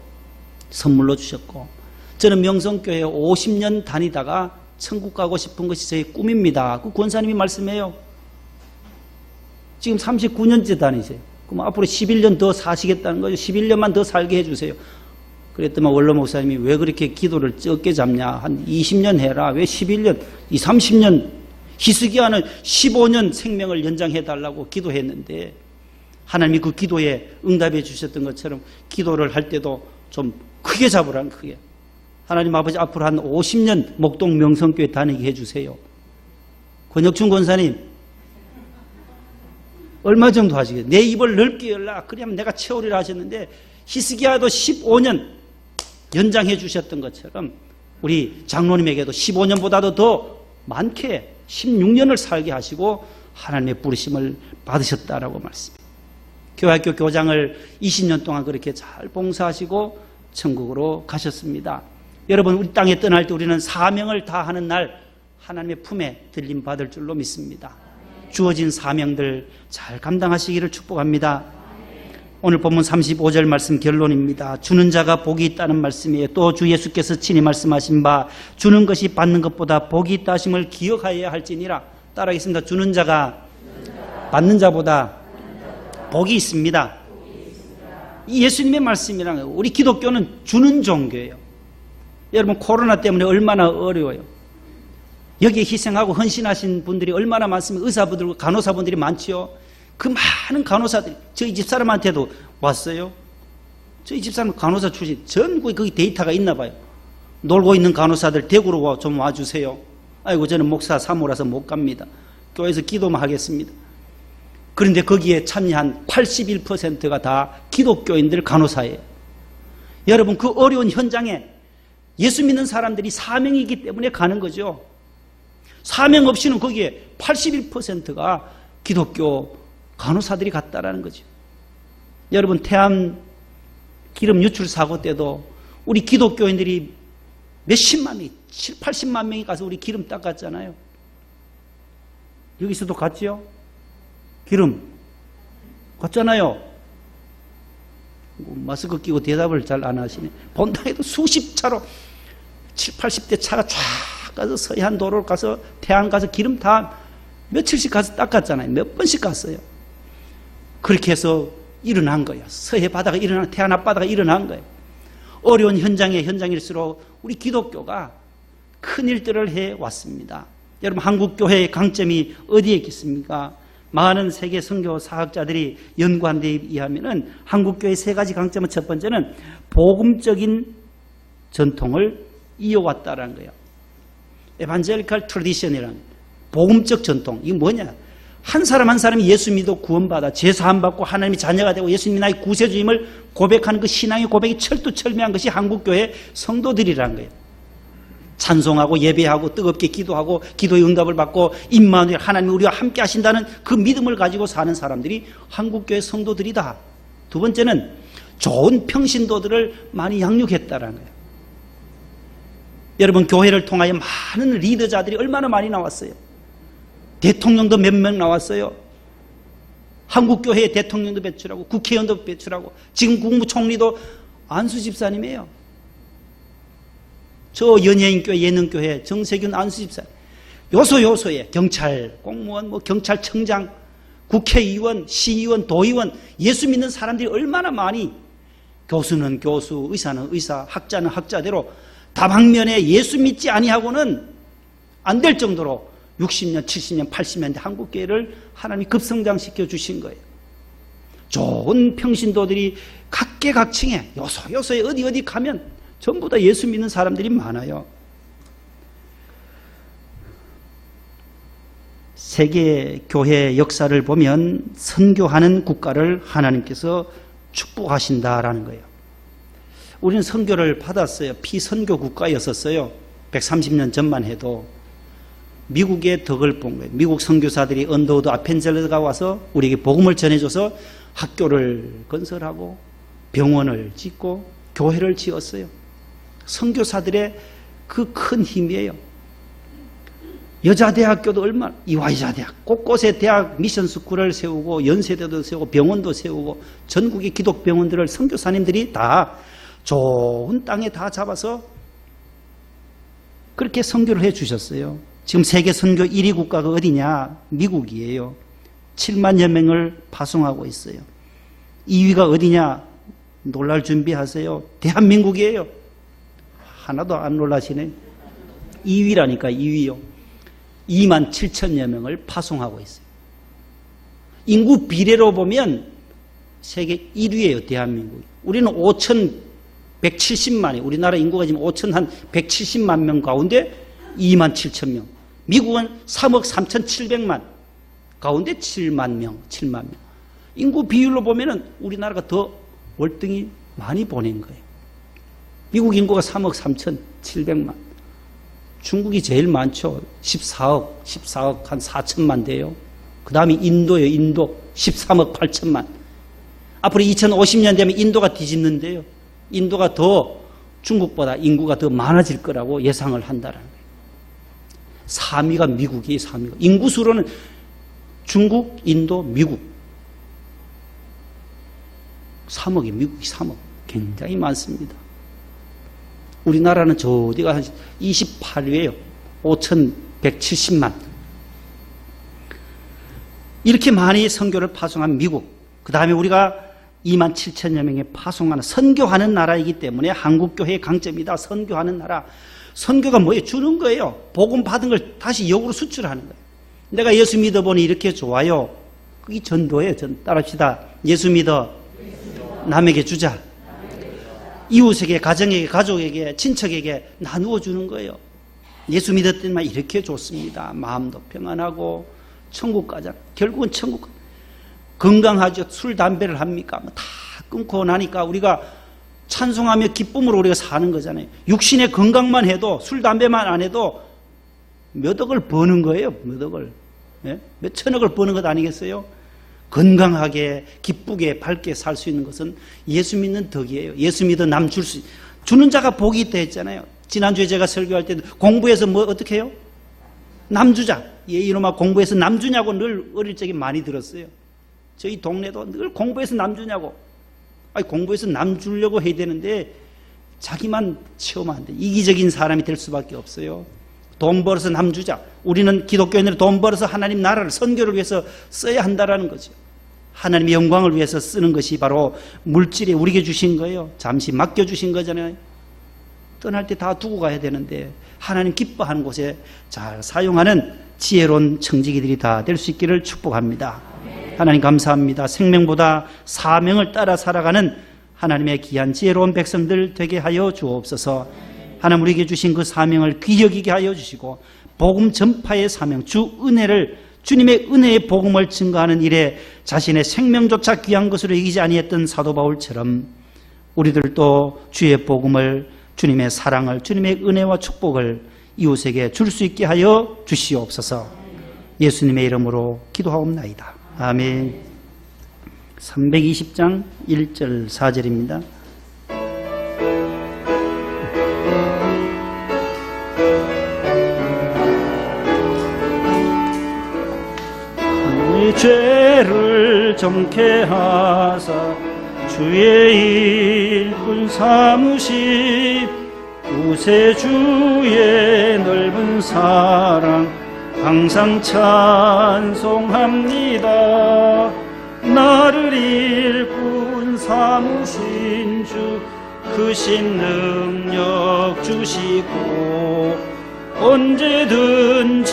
선물로 주셨고, 저는 명성교회 50년 다니다가 천국 가고 싶은 것이 저의 꿈입니다. 그 권사님이 말씀해요. 지금 39년째 다니세요. 그럼 앞으로 11년 더 사시겠다는 거죠. 11년만 더 살게 해주세요. 그랬더만 원로 목사님이 왜 그렇게 기도를 적게 잡냐. 한 20년 해라. 왜 11년, 30년, 히스기야는 15년 생명을 연장해달라고 기도했는데 하나님이 그 기도에 응답해 주셨던 것처럼 기도를 할 때도 좀 크게 잡으라는 크게. 하나님 아버지 앞으로 한 50년 목동 명성교회 다니게 해주세요. 권혁춘 권사님 얼마 정도 하시겠어요? 내 입을 넓게 열라. 그러면 내가 채우리라 하셨는데 히스기야도 15년 연장해 주셨던 것처럼 우리 장로님에게도 15년보다도 더 많게 16년을 살게 하시고 하나님의 부르심을 받으셨다라고 말씀해요. 교회학교 교장을 20년 동안 그렇게 잘 봉사하시고 천국으로 가셨습니다. 여러분, 우리 땅에 떠날 때 우리는 사명을 다하는 날 하나님의 품에 들림 받을 줄로 믿습니다. 주어진 사명들 잘 감당하시기를 축복합니다. 오늘 본문 35절 말씀 결론입니다. 주는 자가 복이 있다는 말씀이에요. 또 주 예수께서 친히 말씀하신 바 주는 것이 받는 것보다 복이 있다 하심을 기억하여야 할지니라. 따라하겠습니다. 주는 자가 받는 자보다 복이 있습니다. 이 예수님의 말씀이란 거예요. 우리 기독교는 주는 종교예요. 여러분, 코로나 때문에 얼마나 어려워요. 여기에 희생하고 헌신하신 분들이 얼마나 많습니까? 의사분들, 간호사분들이 많지요. 그 많은 간호사들이 저희 집사람한테도 왔어요. 저희 집사람 간호사 출신, 전국에 거기 데이터가 있나 봐요. 놀고 있는 간호사들 대구로 좀 와주세요. 아이고, 저는 목사 사모라서 못 갑니다. 교회에서 기도만 하겠습니다. 그런데 거기에 참여한 81%가 다 기독교인들 간호사예요. 여러분, 그 어려운 현장에 예수 믿는 사람들이 사명이기 때문에 가는 거죠. 사명 없이는 거기에 81%가 기독교 간호사들이 갔다라는 거죠. 여러분, 태안 기름 유출 사고 때도 우리 기독교인들이 몇십만 명, 7, 80만 명이 가서 우리 기름 닦았잖아요. 여기서도 갔지요? 기름 갔잖아요. 마스크 끼고 대답을 잘 안 하시네. 본당에도 수십 차로 7, 80대 차가 쫙 가서 서해안 도로를 가서 태안 가서 기름 다 며칠씩 가서 닦았잖아요. 몇 번씩 갔어요. 그렇게 해서 일어난 거예요. 서해 바다가 일어난, 태안 앞바다가 일어난 거예요. 어려운 현장일수록 우리 기독교가 큰 일들을 해왔습니다. 여러분, 한국교회의 강점이 어디에 있겠습니까? 많은 세계 선교 사학자들이 연구한 데 의하면 한국교회의 세 가지 강점은, 첫 번째는 복음적인 전통을 이어왔다라는 거예요. 에반젤리컬 트래디션이라는 복음적 전통. 이게 뭐냐? 한 사람 한 사람이 예수 믿어 구원받아 제사함 받고 하나님의 자녀가 되고 예수님이 나의 구세주임을 고백하는 그 신앙의 고백이 철두철미한 것이 한국교회 성도들이라는 거예요. 찬송하고 예배하고 뜨겁게 기도하고 기도의 응답을 받고 임마누엘 하나님이 우리와 함께 하신다는 그 믿음을 가지고 사는 사람들이 한국교회 성도들이다. 두 번째는 좋은 평신도들을 많이 양육했다라는 거예요. 여러분, 교회를 통하여 많은 리더자들이 얼마나 많이 나왔어요. 대통령도 몇 명 나왔어요. 한국교회의 대통령도 배출하고 국회의원도 배출하고 지금 국무총리도 안수 집사님이에요. 저 연예인교회 예능교회 정세균 안수 집사님. 요소에 경찰 공무원, 경찰청장, 국회의원, 시의원, 도의원, 예수 믿는 사람들이 얼마나 많이, 교수는 교수, 의사는 의사, 학자는 학자대로 다방면에 예수 믿지 아니하고는 안 될 정도로 60년, 70년, 80년대 한국교회를 하나님이 급성장시켜 주신 거예요. 좋은 평신도들이 각계각층에 요소에 어디 가면 전부 다 예수 믿는 사람들이 많아요. 세계 교회 역사를 보면 선교하는 국가를 하나님께서 축복하신다라는 거예요. 우리는 선교를 받았어요. 피선교 국가였었어요. 130년 전만 해도. 미국의 덕을 본 거예요. 미국 선교사들이 언더우드 아펜젤러가 와서 우리에게 복음을 전해줘서 학교를 건설하고 병원을 짓고 교회를 지었어요. 선교사들의 그 큰 힘이에요. 여자대학교도 얼마나, 이화여자대학, 곳곳에 대학 미션스쿨을 세우고 연세대도 세우고 병원도 세우고 전국의 기독병원들을 선교사님들이 다 좋은 땅에 다 잡아서 그렇게 선교를 해 주셨어요. 지금 세계 선교 1위 국가가 어디냐? 미국이에요. 7만여 명을 파송하고 있어요. 2위가 어디냐? 놀랄 준비하세요. 대한민국이에요. 하나도 안 놀라시네. 2위라니까 2위요. 2만 7천여 명을 파송하고 있어요. 인구 비례로 보면 세계 1위예요, 대한민국이. 우리는 5,170만이, 우리나라 인구가 지금 5,170만 명 가운데 2만 7천 명. 미국은 3억 3,700만 가운데 7만 명. 인구 비율로 보면은 우리나라가 더 월등히 많이 보낸 거예요. 미국 인구가 3억 3,700만. 중국이 제일 많죠. 14억 한 4천만 돼요. 그 다음에 인도예요. 인도 13억 8천만. 앞으로 2050년 되면 인도가 뒤집는데요. 인도가 더 중국보다 인구가 더 많아질 거라고 예상을 한다는 거예요. 3위가 미국이에요. 3위가. 인구수로는 중국, 인도, 미국. 3억이 미국이 3억. 굉장히 많습니다. 우리나라는 저 어디가 한 28위예요. 5,170만. 이렇게 많이 선교를 파송한 미국. 그 다음에 우리가 2만 7천여 명에 파송하는, 선교하는 나라이기 때문에 한국교회의 강점이다. 선교하는 나라. 선교가 뭐예요? 주는 거예요. 복음 받은 걸 다시 역으로 수출하는 거예요. 내가 예수 믿어보니 이렇게 좋아요. 그게 전도예요. 따라합시다. 예수 믿어. 남에게 주자. 이웃에게, 가정에게, 가족에게, 친척에게 나누어 주는 거예요. 예수 믿었더니만 이렇게 좋습니다. 마음도 평안하고 천국 가자. 결국은 천국. 건강하죠. 술, 담배를 합니까? 다 끊고 나니까 우리가 찬송하며 기쁨으로 우리가 사는 거잖아요. 육신의 건강만 해도, 술, 담배만 안 해도 몇 억을 버는 거예요. 몇 억을. 예? 몇 천억을 버는 것 아니겠어요? 건강하게, 기쁘게, 밝게 살 수 있는 것은 예수 믿는 덕이에요. 예수 믿어 남 주는 자가 복이 있다 했잖아요. 지난주에 제가 설교할 때도 공부해서 뭐 어떻게 해요? 남 주자. 예, 이놈아 공부해서 남 주냐고 늘 어릴 적에 많이 들었어요. 저희 동네도 늘 공부해서 남 주냐고. 아니, 공부해서 남 주려고 해야 되는데 자기만 채우면 안 돼. 이기적인 사람이 될 수밖에 없어요. 돈 벌어서 남 주자. 우리는 기독교인들은 돈 벌어서 하나님 나라를, 선교를 위해서 써야 한다라는 거죠. 하나님의 영광을 위해서 쓰는 것이 바로 물질에 우리에게 주신 거예요. 잠시 맡겨주신 거잖아요. 떠날 때 다 두고 가야 되는데 하나님 기뻐하는 곳에 잘 사용하는 지혜로운 청지기들이 다 될 수 있기를 축복합니다. 하나님 감사합니다. 생명보다 사명을 따라 살아가는 하나님의 귀한 지혜로운 백성들 되게 하여 주옵소서. 하나님 우리에게 주신 그 사명을 귀히 여기게 하여 주시고 복음 전파의 사명, 주님의 은혜의 복음을 증거하는 일에 자신의 생명조차 귀한 것으로 여기지 아니했던 사도 바울처럼 우리들도 주의 복음을, 주님의 사랑을, 주님의 은혜와 축복을 이웃에게 줄 수 있게 하여 주시옵소서. 예수님의 이름으로 기도하옵나이다. 아멘. 320장 1절 4절입니다. 죄를 정케 하사 주의 일꾼 삼으시 구세주의 넓은 사랑 항상 찬송합니다. 나를 일꾼 삼으신 주 크신 능력 주시고 언제든지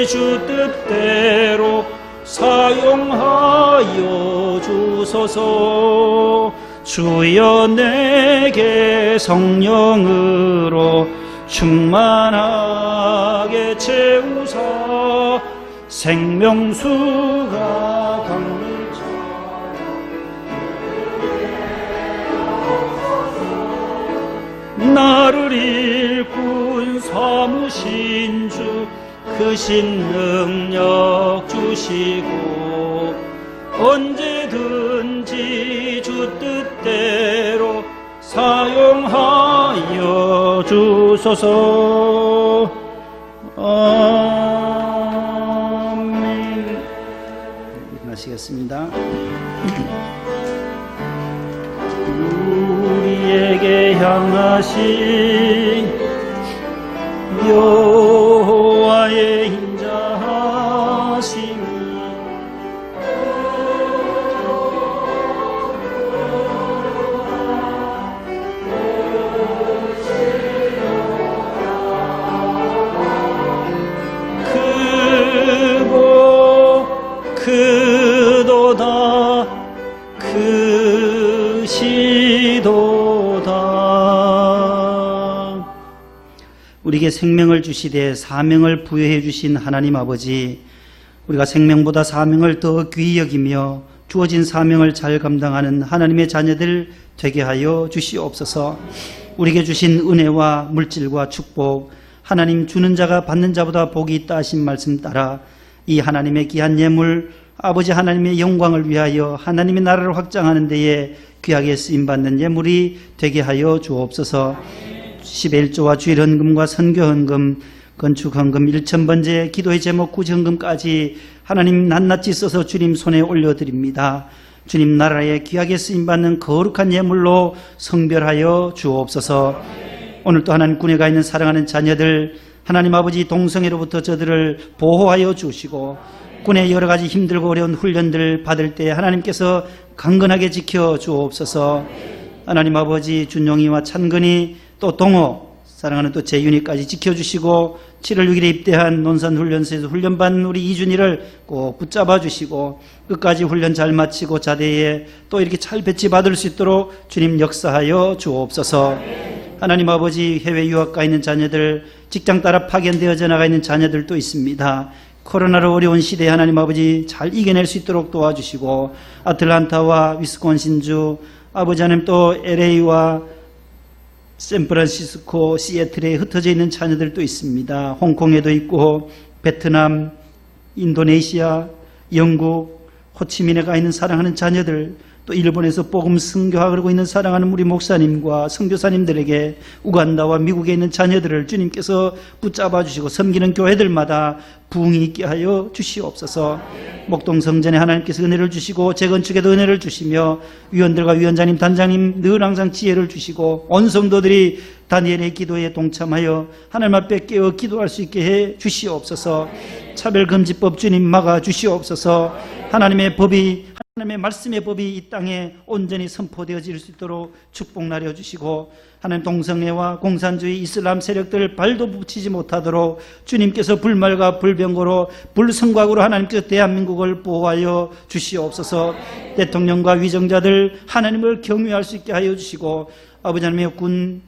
주 뜻대로 사용하여 주소서. 주여 내게 성령으로 충만하게 채우사 생명수가 강물처럼 나를 일꾼 삼으신 주 크신 능력 주시고 언제든지 주 뜻대로 사용하여 주소서. 하겠습니다. 우리에게 향하신 여호와의 인자하심이 크도다 크시도다. 우리에게 생명을 주시되 사명을 부여해 주신 하나님 아버지, 우리가 생명보다 사명을 더 귀히 여기며 주어진 사명을 잘 감당하는 하나님의 자녀들 되게 하여 주시옵소서. 우리에게 주신 은혜와 물질과 축복, 하나님 주는 자가 받는 자보다 복이 있다 하신 말씀 따라 이 하나님의 귀한 예물, 아버지 하나님의 영광을 위하여 하나님의 나라를 확장하는 데에 귀하게 쓰임받는 예물이 되게 하여 주옵소서. 11조와 주일 헌금과 선교 헌금, 건축 헌금 1,000번째, 기도의 제목 구제 헌금까지 하나님 낱낱이 써서 주님 손에 올려드립니다. 주님 나라에 귀하게 쓰임받는 거룩한 예물로 성별하여 주옵소서. 오늘 또 하나님 군에 가 있는 사랑하는 자녀들, 하나님 아버지 동성애로부터 저들을 보호하여 주시고 군의 여러 가지 힘들고 어려운 훈련들 받을 때 하나님께서 강건하게 지켜 주옵소서. 하나님 아버지 준용이와 찬근이 또 동호, 사랑하는 또 재윤이까지 지켜주시고 7월 6일에 입대한 논산훈련소에서 훈련받는 우리 이준이를 꼭 붙잡아 주시고 끝까지 훈련 잘 마치고 자대에 또 이렇게 잘 배치받을 수 있도록 주님 역사하여 주옵소서. 하나님 아버지 해외 유학 가 있는 자녀들, 직장 따라 파견되어져 나가 있는 자녀들도 있습니다. 코로나로 어려운 시대에 하나님 아버지 잘 이겨낼 수 있도록 도와주시고 아틀란타와 위스콘신주, 아버지 하나님 또 LA와 샌프란시스코, 시애틀에 흩어져 있는 자녀들도 있습니다. 홍콩에도 있고 베트남, 인도네시아, 영국, 호치민에 가 있는 사랑하는 자녀들, 또 일본에서 복음 선교하고 있는 사랑하는 우리 목사님과 선교사님들에게 우간다와 미국에 있는 자녀들을 주님께서 붙잡아 주시고 섬기는 교회들마다 부흥이 있게 하여 주시옵소서. 목동성전에 하나님께서 은혜를 주시고 재건축에도 은혜를 주시며 위원들과 위원장님, 단장님 늘 항상 지혜를 주시고 온 성도들이 다니엘의 기도에 동참하여 하나님 앞에 깨어 기도할 수 있게 해 주시옵소서. 차별금지법 주님 막아 주시옵소서. 하나님의 법이, 하나님의 말씀의 법이 이 땅에 온전히 선포되어질 수 있도록 축복 나려주시고 하나님 동성애와 공산주의 이슬람 세력들 발도 붙이지 못하도록 주님께서 불말과 불병거로 불성곽으로 하나님께서 대한민국을 보호하여 주시옵소서. 대통령과 위정자들 하나님을 경외할 수 있게 하여 주시고 아버지 하나님의 군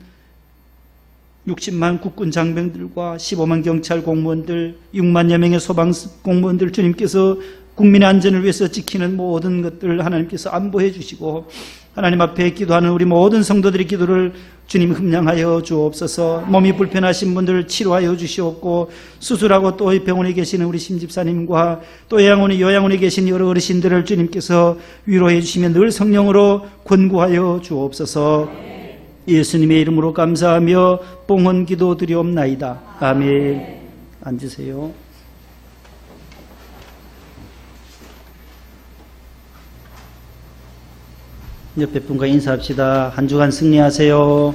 60만 국군 장병들과 15만 경찰 공무원들, 6만여 명의 소방 공무원들 주님께서 국민의 안전을 위해서 지키는 모든 것들을 하나님께서 안보해 주시고 하나님 앞에 기도하는 우리 모든 성도들의 기도를 주님 흠량하여 주옵소서. 몸이 불편하신 분들을 치료하여 주시옵고 수술하고 또 병원에 계시는 우리 심집사님과 또 요양원에 계신 여러 어르신들을 주님께서 위로해 주시며 늘 성령으로 권고하여 주옵소서. 예수님의 이름으로 감사하며 봉헌 기도 드리옵나이다. 아멘. 앉으세요. 옆에 분과 인사합시다. 한 주간 승리하세요.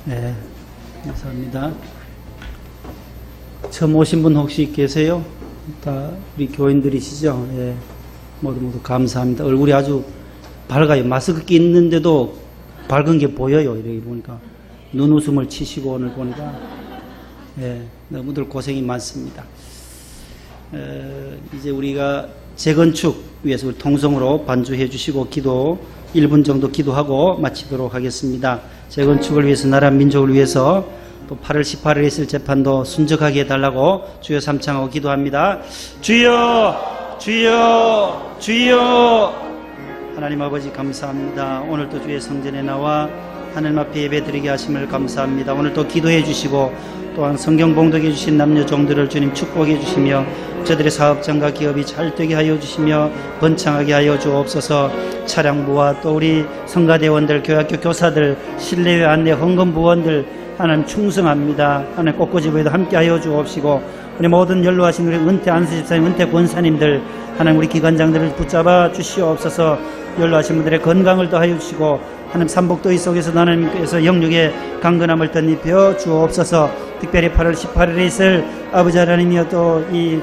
네, 감사합니다. 처음 오신 분 혹시 계세요? 다 우리 교인들이시죠? 예, 모두 감사합니다. 얼굴이 아주 밝아요. 마스크 끼는데도 밝은 게 보여요. 이렇게 보니까 눈웃음을 치시고 오늘 보니까 예, 너무들 고생이 많습니다. 이제 우리가 재건축 위해서 우리 통성으로 반주해 주시고 기도 1분 정도 기도하고 마치도록 하겠습니다. 재건축을 위해서 나라 민족을 위해서 또 8월 18일에 있을 재판도 순적하게 해달라고 주여 삼창하고 기도합니다. 주여 주여 주여. 하나님 아버지 감사합니다. 오늘 또 주의 성전에 나와 하나님 앞에 예배드리게 하심을 감사합니다. 오늘 또 기도해 주시고 또한 성경 봉독해 주신 남녀 종들을 주님 축복해 주시며 저들의 사업장과 기업이 잘 되게 하여 주시며 번창하게 하여 주옵소서. 차량부와 또 우리 성가대원들, 교학교 교사들, 실내외 안내 헌금부원들 하나님 충성합니다. 하나님 꽃꽂이부에도 함께하여 주옵시고 우리 모든 연로하신 우리 은퇴 안수 집사님, 은퇴 권사님들 하나님 우리 기관장들을 붙잡아 주시옵소서. 연로하신 분들의 건강을 더하여 주시고 하나님 삼복도의 속에서 하나님께서 영육의 강건함을 덧입혀 주옵소서. 특별히 8월 18일에 있을 아버지 하나님이여 또 이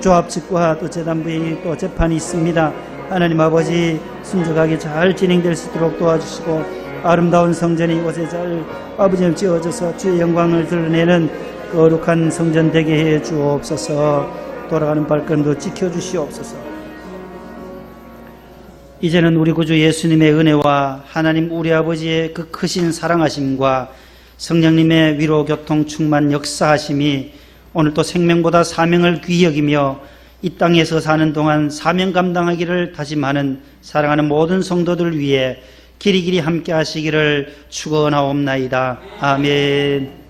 조합 측과 또 재단부의 또 재판이 있습니다. 하나님 아버지 순적하게 잘 진행될 수 있도록 도와주시고 아름다운 성전이 이곳에 잘 아버지님 지어져서 주의 영광을 드러내는 거룩한 성전 되게 해 주옵소서. 돌아가는 발걸음도 지켜주시옵소서. 이제는 우리 구주 예수님의 은혜와 하나님 우리 아버지의 그 크신 사랑하심과 성령님의 위로 교통 충만 역사하심이 오늘 또 생명보다 사명을 귀히 여기며 이 땅에서 사는 동안 사명 감당하기를 다짐하는 사랑하는 모든 성도들 위해 길이길이 함께 하시기를 축원하옵나이다. 아멘.